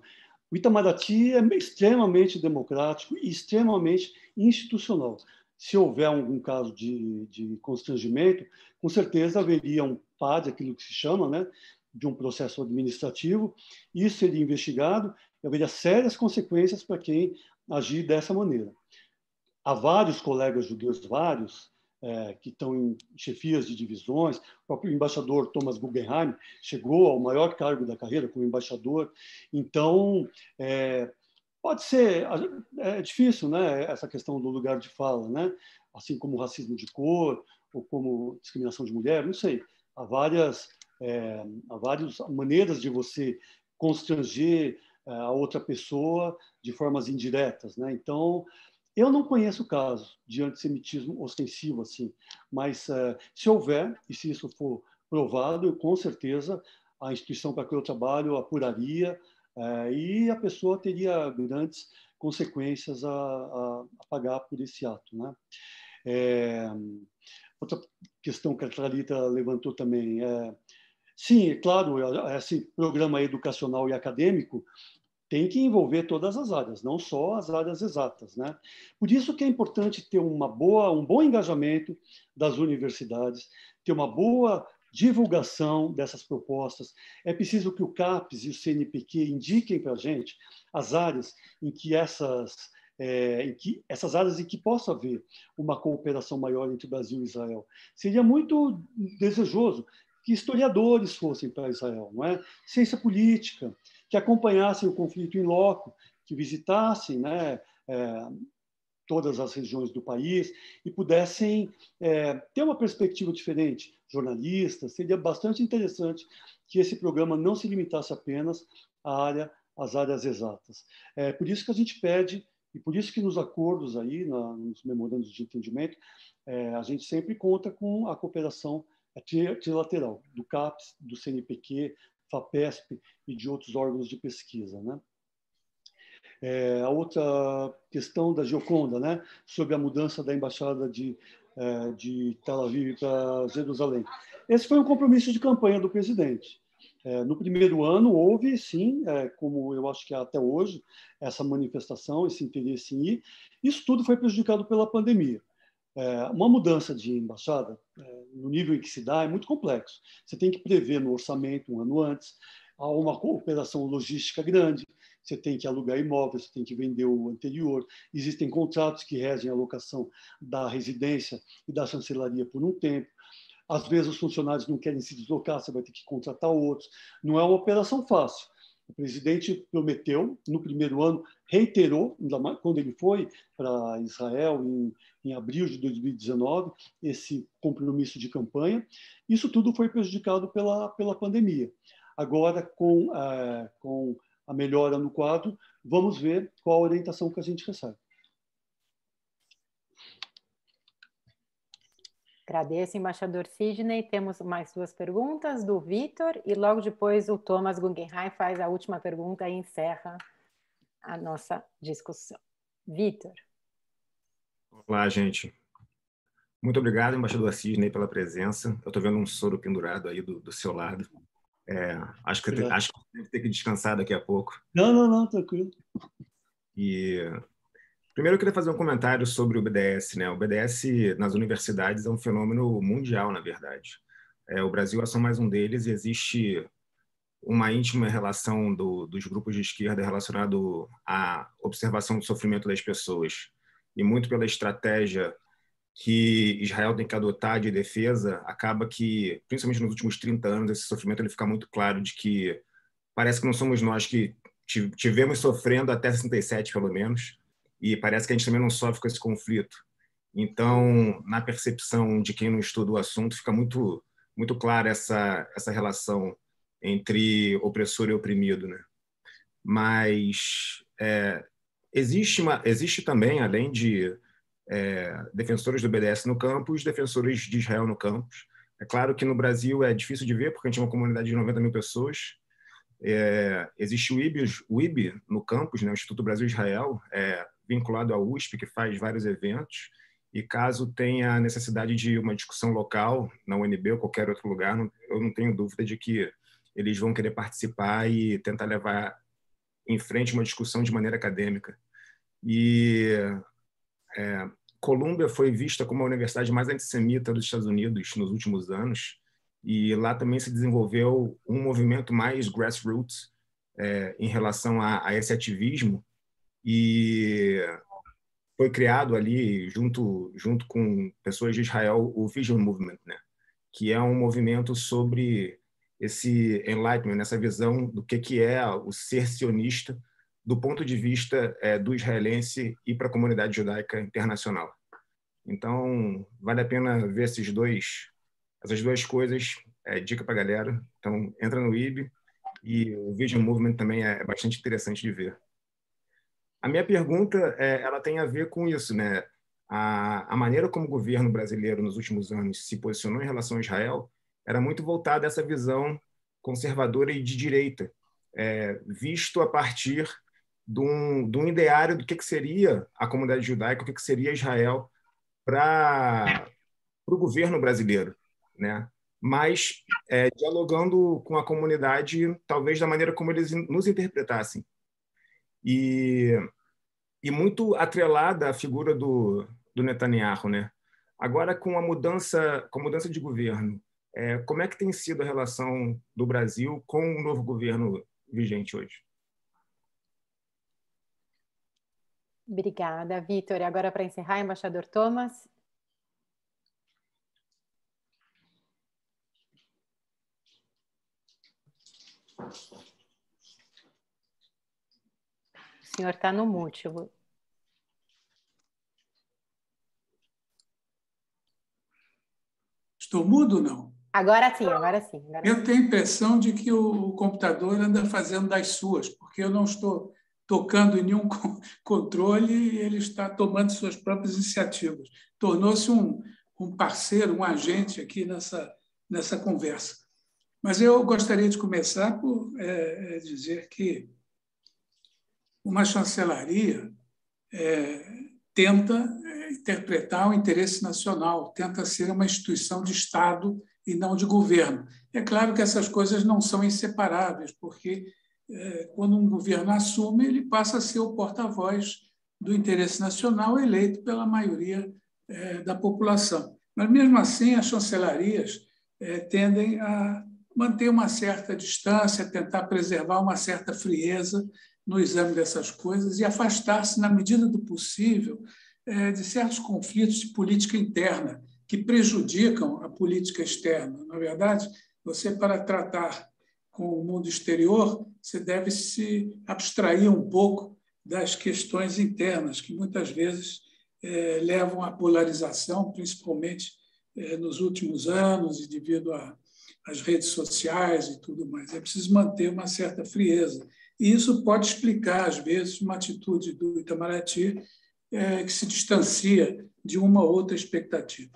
o Itamaraty é extremamente democrático e extremamente institucional. Se houver algum caso de constrangimento, com certeza haveria um PAD, aquilo que se chama, né, de um processo administrativo, isso seria investigado e haveria sérias consequências para quem agir dessa maneira. Há vários colegas judeus, que estão em chefias de divisões. O próprio embaixador Thomas Guggenheim chegou ao maior cargo da carreira como embaixador. Então, pode ser... É difícil, né, essa questão do lugar de fala, né? Assim como racismo de cor ou como discriminação de mulher, não sei. Há várias maneiras de você constranger a outra pessoa de formas indiretas, né? Então, eu não conheço casos de antissemitismo ostensivo assim, mas se houver, e se isso for provado, com certeza a instituição para que eu trabalho apuraria e a pessoa teria grandes consequências a pagar por esse ato, né? Outra questão que a Clarita levantou também sim, é claro, esse programa educacional e acadêmico tem que envolver todas as áreas, não só as áreas exatas, né? Por isso que é importante ter um bom engajamento das universidades, ter uma boa divulgação dessas propostas. É preciso que o CAPES e o CNPq indiquem para a gente as áreas em que essas áreas em que possa haver uma cooperação maior entre o Brasil e Israel. Seria muito desejoso que historiadores fossem para Israel, não é? Ciência política, que acompanhassem o conflito em loco, que visitassem, né, todas as regiões do país e pudessem ter uma perspectiva diferente. Jornalistas, seria bastante interessante que esse programa não se limitasse apenas às áreas exatas. Por isso que a gente pede, e por isso que nos acordos aí, nos memorandos de entendimento, a gente sempre conta com a cooperação trilateral, do CAPES, do CNPq, FAPESP e de outros órgãos de pesquisa, né? A outra questão da Gioconda, né, sobre a mudança da embaixada de Tel Aviv para Jerusalém. Esse foi um compromisso de campanha do presidente. No primeiro ano houve, sim, como eu acho que é até hoje, essa manifestação, esse interesse em ir. Isso tudo foi prejudicado pela pandemia. Uma mudança de embaixada, no nível em que se dá, é muito complexo. Você tem que prever no orçamento um ano antes, há uma operação logística grande, você tem que alugar imóveis, você tem que vender o anterior, existem contratos que regem a locação da residência e da chancelaria por um tempo. Às vezes os funcionários não querem se deslocar, você vai ter que contratar outros. Não é uma operação fácil. O presidente prometeu, no primeiro ano, reiterou, quando ele foi para Israel, em abril de 2019, esse compromisso de campanha. Isso tudo foi prejudicado pela pandemia. Agora, com a melhora no quadro, vamos ver qual a orientação que a gente recebe. Agradeço, embaixador Sidney. Temos mais duas perguntas do Vitor e logo depois o Thomas Guggenheim faz a última pergunta e encerra a nossa discussão. Vitor. Olá, gente. Muito obrigado, embaixador Sidney, pela presença. Eu estou vendo um soro pendurado aí do seu lado. Acho que deve ter que descansar daqui a pouco. Não, tranquilo. Primeiro, eu queria fazer um comentário sobre o BDS, né? O BDS nas universidades é um fenômeno mundial, na verdade. O Brasil é só mais um deles e existe uma íntima relação dos grupos de esquerda relacionado à observação do sofrimento das pessoas. E muito pela estratégia que Israel tem que adotar de defesa, acaba que, principalmente nos últimos 30 anos, esse sofrimento ele fica muito claro de que parece que não somos nós que tivemos sofrendo até 67, pelo menos, e parece que a gente também não sofre com esse conflito. Então, na percepção de quem não estuda o assunto, fica muito, muito clara essa relação entre opressor e oprimido, né? Mas existe também, além defensores do BDS no campus, defensores de Israel no campus. É claro que no Brasil é difícil de ver, porque a gente é uma comunidade de 90 mil pessoas. Existe o IB no campus, né, o Instituto Brasil-Israel, vinculado à USP, que faz vários eventos. E caso tenha necessidade de uma discussão local, na UNB ou qualquer outro lugar, eu não tenho dúvida de que eles vão querer participar e tentar levar em frente uma discussão de maneira acadêmica. E Colômbia foi vista como a universidade mais antissemita dos Estados Unidos nos últimos anos, e lá também se desenvolveu um movimento mais grassroots em relação a esse ativismo, e foi criado ali, junto com pessoas de Israel, o Vision Movement, né? Que é um movimento sobre esse enlightenment, essa visão do que é o ser sionista do ponto de vista do israelense e para a comunidade judaica internacional. Então, vale a pena ver essas duas coisas, dica para a galera. Então, entra no IB, e o Vision Movement também é bastante interessante de ver. A minha pergunta ela tem a ver com isso, né? A maneira como o governo brasileiro nos últimos anos se posicionou em relação a Israel era muito voltada a essa visão conservadora e de direita, visto a partir de um ideário do que seria a comunidade judaica, o que seria Israel para o governo brasileiro, né? Mas dialogando com a comunidade, talvez da maneira como eles nos interpretassem. E muito atrelada à figura do Netanyahu, né? Agora, com a mudança de governo, como é que tem sido a relação do Brasil com o novo governo vigente hoje? Obrigada, Vitor. E agora, para encerrar, embaixador Thomas. O senhor está no mute. Estou mudo ou não? Agora sim, agora sim. Eu tenho a impressão de que o computador anda fazendo das suas, porque eu não estou tocando em nenhum controle e ele está tomando suas próprias iniciativas. Tornou-se um parceiro, um agente aqui nessa conversa. Mas eu gostaria de começar por dizer que uma chancelaria tenta interpretar o interesse nacional, tenta ser uma instituição de Estado e não de governo. É claro que essas coisas não são inseparáveis, porque quando um governo assume, ele passa a ser o porta-voz do interesse nacional eleito pela maioria da população. Mas, mesmo assim, as chancelarias tendem a manter uma certa distância, tentar preservar uma certa frieza no exame dessas coisas e afastar-se, na medida do possível, de certos conflitos de política interna que prejudicam a política externa. Na verdade, você, para tratar com o mundo exterior, você deve se abstrair um pouco das questões internas, que muitas vezes levam à polarização, principalmente nos últimos anos e devido às redes sociais e tudo mais. É preciso manter uma certa frieza. E isso pode explicar, às vezes, uma atitude do Itamaraty que se distancia de uma ou outra expectativa.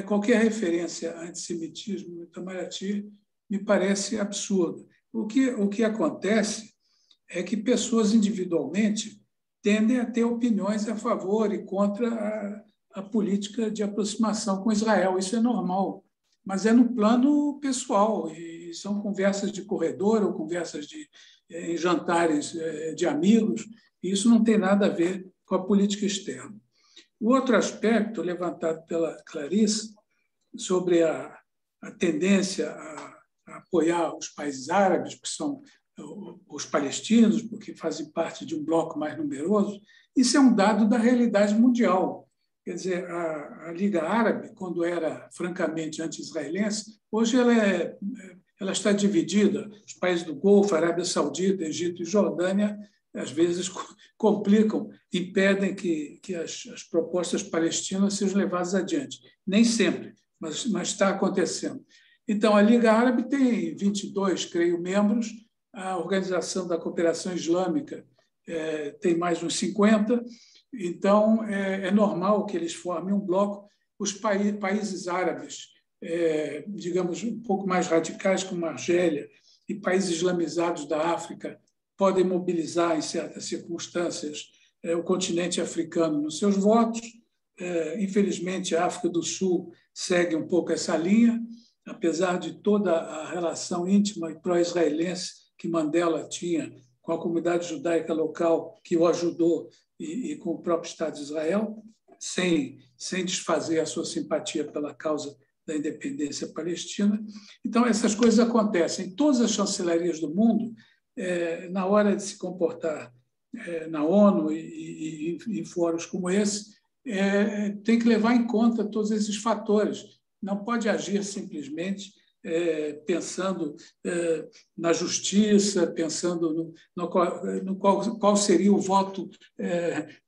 Qualquer referência a antissemitismo no Itamaraty me parece absurda. O que acontece é que pessoas individualmente tendem a ter opiniões a favor e contra a política de aproximação com Israel. Isso é normal, mas é no plano pessoal, e são conversas de corredor ou conversas em jantares de amigos, e isso não tem nada a ver com a política externa. O outro aspecto levantado pela Clarice sobre a tendência a apoiar os países árabes, que são os palestinos, porque fazem parte de um bloco mais numeroso, isso é um dado da realidade mundial. Quer dizer, a Liga Árabe, quando era francamente anti-israelense, hoje ela está dividida. Os países do Golfo, Arábia Saudita, Egito e Jordânia, às vezes complicam, impedem que as propostas palestinas sejam levadas adiante. Nem sempre, mas está acontecendo. Então, a Liga Árabe tem 22, creio, membros, a Organização da Cooperação Islâmica tem mais uns 50, Então, é normal que eles formem um bloco. Os países árabes, digamos, um pouco mais radicais, como a Argélia, e países islamizados da África, podem mobilizar, em certas circunstâncias, o continente africano nos seus votos. Infelizmente, a África do Sul segue um pouco essa linha, apesar de toda a relação íntima e pró-israelense que Mandela tinha com a comunidade judaica local, que o ajudou, e com o próprio Estado de Israel, sem desfazer a sua simpatia pela causa da independência palestina. Então, essas coisas acontecem. Todas as chancelarias do mundo, na hora de se comportar na ONU e em fóruns como esse, tem que levar em conta todos esses fatores. Não pode agir simplesmente pensando na justiça, pensando no qual seria o voto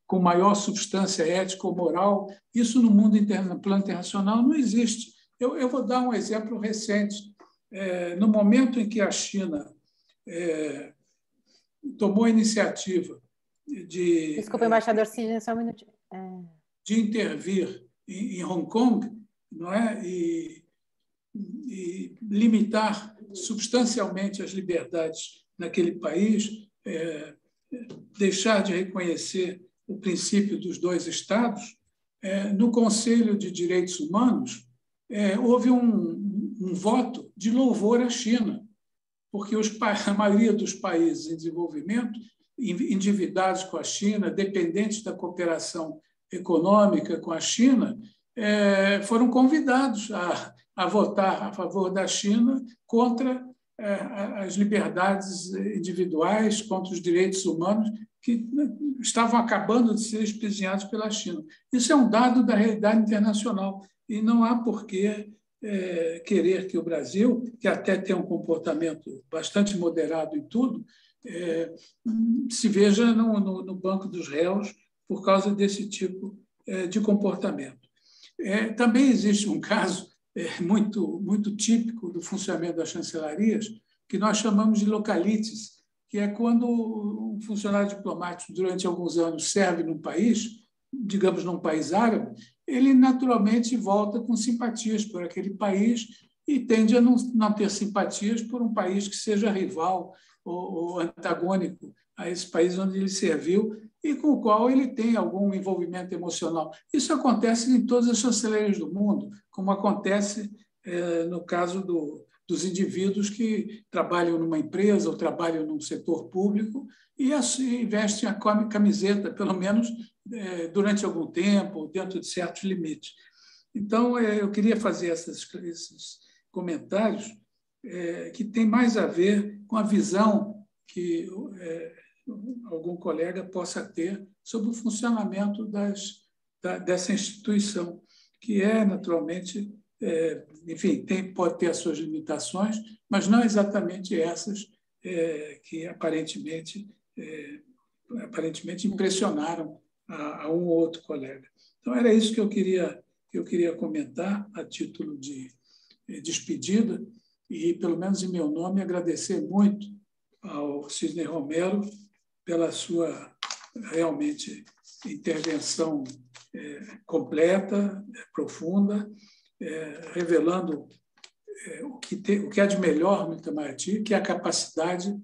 com maior substância ética ou moral. Isso no mundo interno, no plano internacional, não existe. Eu vou dar um exemplo recente. No momento em que a China tomou a iniciativa de... Desculpa, embaixador Sidney, só um minutinho. De intervir em Hong Kong, não é? E limitar substancialmente as liberdades naquele país, deixar de reconhecer o princípio dos dois Estados. No Conselho de Direitos Humanos, houve um voto de louvor à China, porque a maioria dos países em desenvolvimento, endividados com a China, dependentes da cooperação econômica com a China, foram convidados a votar a favor da China contra as liberdades individuais, contra os direitos humanos que estavam acabando de ser espezinhados pela China. Isso é um dado da realidade internacional e não há por que querer que o Brasil, que até tem um comportamento bastante moderado em tudo, se veja no banco dos réus por causa desse tipo de comportamento. Também existe um caso muito típico do funcionamento das chancelarias, que nós chamamos de localities, que é quando um funcionário diplomático, durante alguns anos, serve num país, digamos num país árabe, ele naturalmente volta com simpatias por aquele país e tende a não ter simpatias por um país que seja rival ou antagônico a esse país onde ele serviu e com o qual ele tem algum envolvimento emocional. Isso acontece em todas as chancelarias do mundo, como acontece no caso dos indivíduos que trabalham numa empresa ou trabalham num setor público e vestem a camiseta, pelo menos durante algum tempo, dentro de certos limites. Então, eu queria fazer esses comentários que têm mais a ver com a visão que algum colega possa ter sobre o funcionamento dessa instituição, que naturalmente, enfim, pode ter as suas limitações, mas não exatamente essas que aparentemente impressionaram a um ou outro colega. Então, era isso que eu queria comentar a título de despedida e, pelo menos em meu nome, agradecer muito ao Sidney Romero pela sua realmente intervenção completa, profunda, revelando o que há de melhor no Itamaraty, que é a capacidade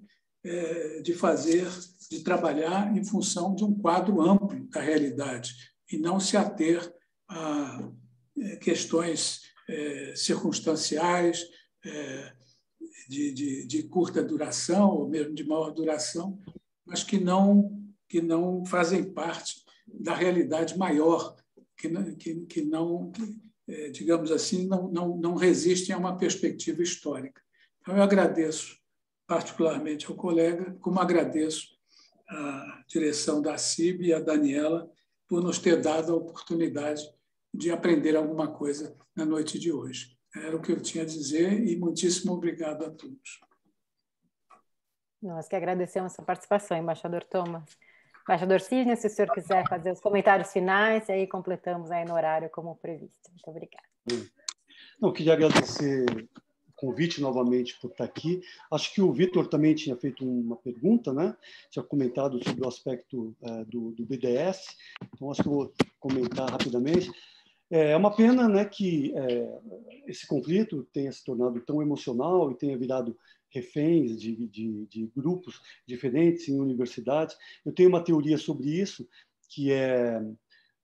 de trabalhar em função de um quadro amplo da realidade e não se ater a questões circunstanciais, de curta duração ou mesmo de maior duração, mas que não fazem parte da realidade maior, que não, digamos assim, não resistem a uma perspectiva histórica. Então, eu agradeço particularmente ao colega, como agradeço à direção da CIB e à Daniela por nos ter dado a oportunidade de aprender alguma coisa na noite de hoje. Era o que eu tinha a dizer e muitíssimo obrigado a todos. Nós que agradecemos a sua participação, embaixador Thomas. Embaixador Sidney, se o senhor quiser fazer os comentários finais, aí completamos aí no horário como previsto. Muito obrigada. Eu queria agradecer o convite novamente por estar aqui. Acho que o Vitor também tinha feito uma pergunta, né? Tinha comentado sobre o aspecto do BDS, então acho que eu vou comentar rapidamente. É uma pena, né, que esse conflito tenha se tornado tão emocional e tenha virado reféns de grupos diferentes em universidades. Eu tenho uma teoria sobre isso, que é,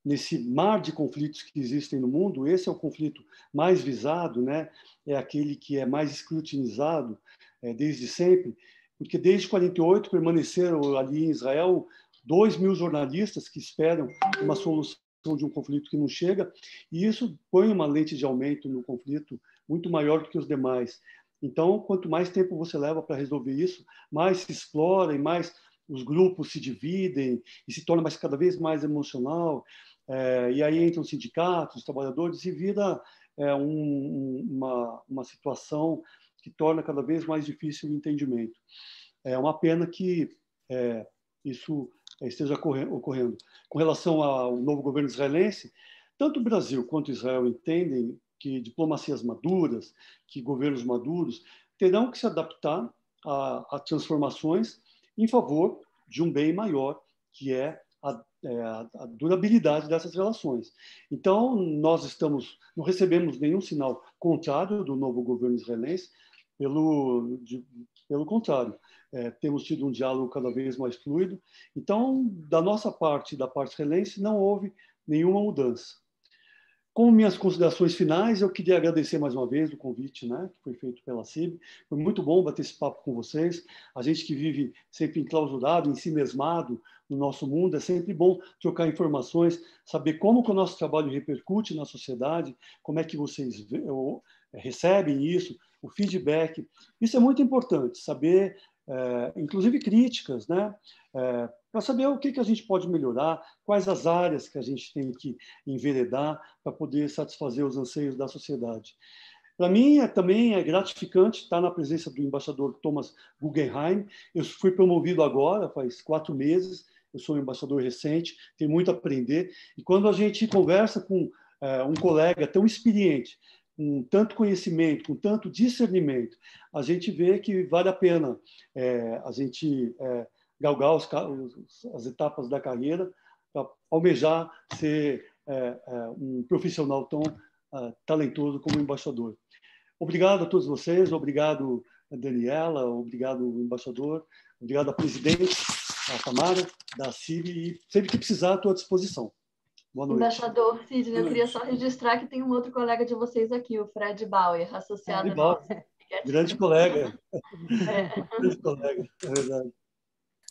nesse mar de conflitos que existem no mundo, esse é o conflito mais visado, né? É aquele que é mais escrutinizado desde sempre, porque desde 48 permaneceram ali em Israel 2.000 jornalistas que esperam uma solução de um conflito que não chega, e isso põe uma lente de aumento no conflito muito maior do que os demais. Então, quanto mais tempo você leva para resolver isso, mais se explora e mais os grupos se dividem e se torna cada vez mais emocional. E aí entram os sindicatos, os trabalhadores, e vira uma situação que torna cada vez mais difícil o entendimento. É uma pena que isso esteja ocorrendo. Com relação ao novo governo israelense, tanto o Brasil quanto Israel entendem que diplomacias maduras, que governos maduros terão que se adaptar a transformações em favor de um bem maior, que é a durabilidade dessas relações. Então, nós não recebemos nenhum sinal contrário do novo governo israelense, pelo contrário, temos tido um diálogo cada vez mais fluido. Então, da nossa parte, da parte israelense, não houve nenhuma mudança. Com minhas considerações finais, eu queria agradecer mais uma vez o convite, né, que foi feito pela CIB. Foi muito bom bater esse papo com vocês. A gente que vive sempre enclausurado, ensimesmado no nosso mundo, é sempre bom trocar informações, saber como que o nosso trabalho repercute na sociedade, como é que vocês recebem isso, o feedback. Isso é muito importante, saber, inclusive críticas, né? Para saber o que a gente pode melhorar, quais as áreas que a gente tem que enveredar para poder satisfazer os anseios da sociedade. Para mim, também é gratificante estar na presença do embaixador Thomas Guggenheim. Eu fui promovido agora, faz 4 meses, eu sou um embaixador recente, tenho muito a aprender. E quando a gente conversa com um colega tão experiente, com tanto conhecimento, com tanto discernimento, a gente vê que vale a pena a gente galgar as etapas da carreira para almejar ser um profissional tão talentoso como embaixador. Obrigado a todos vocês, obrigado a Daniela, obrigado embaixador, obrigado a presidente, a Tamara, da CIB, e sempre que precisar, estou à disposição. Boa noite. Embaixador Sidney, eu queria só registrar que tem um outro colega de vocês aqui, o Fred Bauer, associado nosso. Grande colega. Grande colega, é verdade.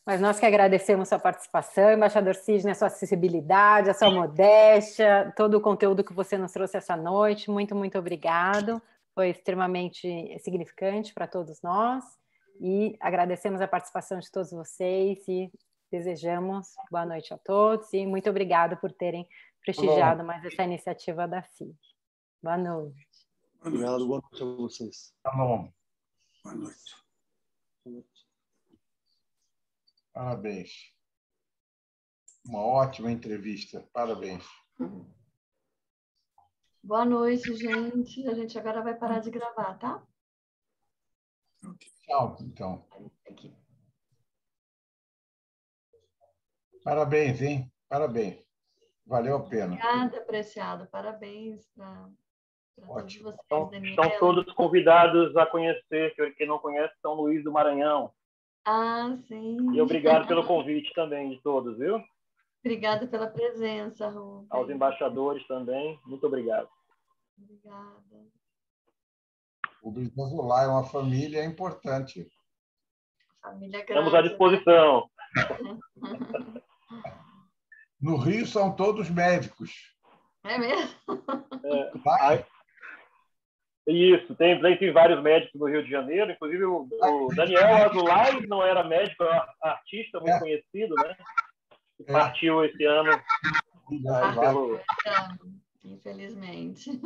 Mas nós que agradecemos sua participação, embaixador Sidney, a sua acessibilidade, a sua modéstia, todo o conteúdo que você nos trouxe essa noite. Muito, muito obrigado. Foi extremamente significante para todos nós. E agradecemos a participação de todos vocês e desejamos boa noite a todos. E muito obrigado por terem prestigiado mais essa iniciativa da CIB. Boa noite. Obrigado, boa noite a vocês. Tá bom. Boa noite. Boa noite. Parabéns. Uma ótima entrevista. Parabéns. Boa noite, gente. A gente agora vai parar de gravar, tá? Tchau, então. Aqui. Parabéns, hein? Parabéns. Valeu a pena. Obrigada, apreciado. Parabéns para todos vocês, Daniela. Estão todos convidados a conhecer, quem não conhece, São Luís do Maranhão. Ah, sim. E obrigado pelo convite também de todos, viu? Obrigada pela presença, Rubem. Aos embaixadores também, muito obrigado. Obrigada. O Brito Azulay é uma família importante. Família grande. Estamos à disposição. No Rio são todos médicos. É mesmo? Isso, tem vários médicos no Rio de Janeiro, inclusive o Daniel Azulay não era médico, é um artista muito conhecido, né? Partiu esse ano. Infelizmente.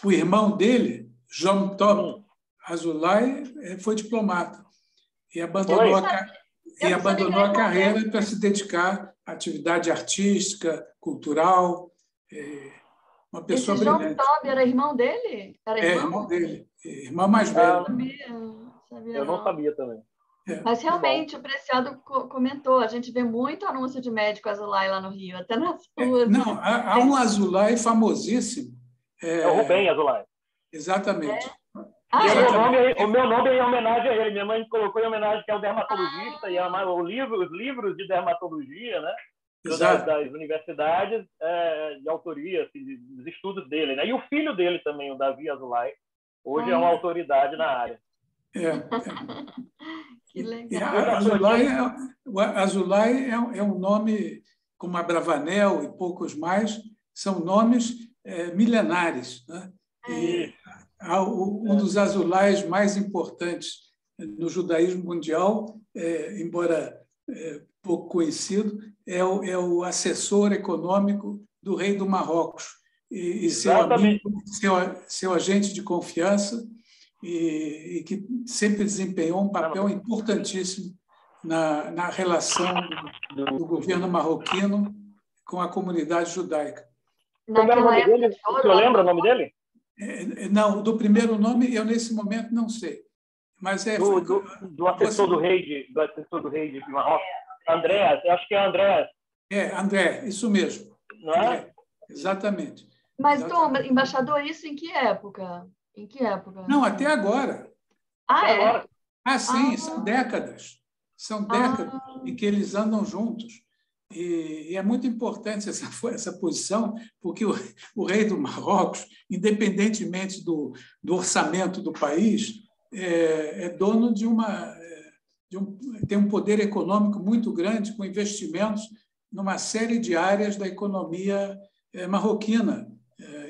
O irmão dele, João Top Azulay, foi diplomata e abandonou a carreira para se dedicar à atividade artística, cultural. uma pessoa Esse João brilhante. Tobi era irmão dele? Era irmão dele, irmão mais velho. Eu não sabia também. Mas realmente o Preciado comentou, a gente vê muito anúncio de médico Azulay lá no Rio, até nas ruas. Não, há um Azulay famosíssimo. É o Rubem Azulay. Exatamente. O meu nome é em homenagem a ele. Minha mãe colocou em homenagem que é o dermatologista, e os livros de dermatologia, né? Das universidades, de autoria, assim, dos estudos dele. Né? E o filho dele também, o Davi Azulay, hoje é uma autoridade na área. Que legal. Azulay é um nome, como Abravanel e poucos mais, são nomes milenares. Né? E um dos Azulays mais importantes no judaísmo mundial, embora pouco conhecido, é o assessor econômico do rei do Marrocos e seu amigo, seu agente de confiança, e que sempre desempenhou um papel importantíssimo na relação do governo marroquino com a comunidade judaica. Como é o nome dele? O senhor lembra o nome dele? Não, do primeiro nome eu nesse momento não sei. Mas do assessor do rei de Marrocos, Andrés, eu acho que é Andrés. André, isso mesmo. Não é? André, exatamente. Mas, Tom, embaixador, isso em que época? Em que época? Não, até agora. Agora? Sim, são décadas. São décadas em que eles andam juntos. E é muito importante essa posição, porque o rei do Marrocos, independentemente do orçamento do país, é dono tem um poder econômico muito grande, com investimentos numa série de áreas da economia marroquina,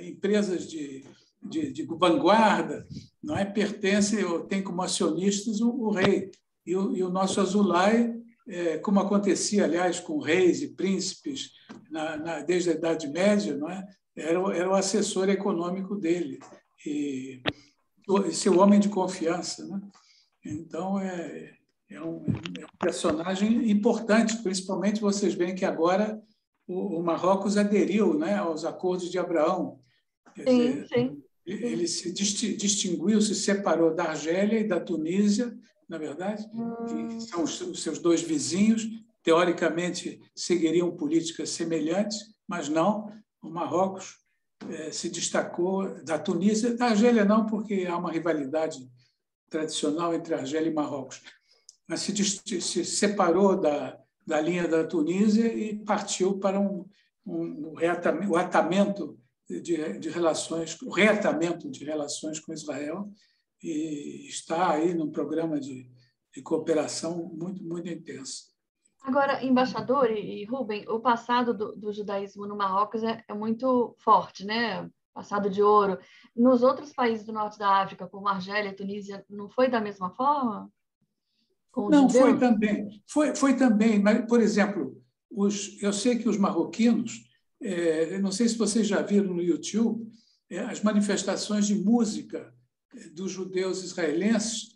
empresas de vanguarda, não é? Tem como acionistas o rei. E o nosso Azulay, como acontecia, aliás, com reis e príncipes desde a Idade Média, não é? Era o assessor econômico dele, e seu homem de confiança. Né? Então, é um personagem importante, principalmente vocês veem que agora o Marrocos aderiu, né, aos acordos de Abraão. Sim. Ele se distinguiu, se separou da Argélia e da Tunísia, na verdade, que são os seus dois vizinhos, teoricamente seguiriam políticas semelhantes, mas não. O Marrocos se destacou da Tunísia, da Argélia não, porque há uma rivalidade tradicional entre Argélia e Marrocos, mas se separou da linha da Tunísia e partiu para o reatamento de relações com Israel, e está aí num programa de cooperação muito, muito intenso. Agora, embaixador e Rubem, o passado do judaísmo no Marrocos é muito forte, né? Passado de ouro. Nos outros países do norte da África, como Argélia e Tunísia, não foi da mesma forma? Não, foi também. Foi também, mas, por exemplo, eu sei que os marroquinos, eu não sei se vocês já viram no YouTube, as manifestações de música dos judeus israelenses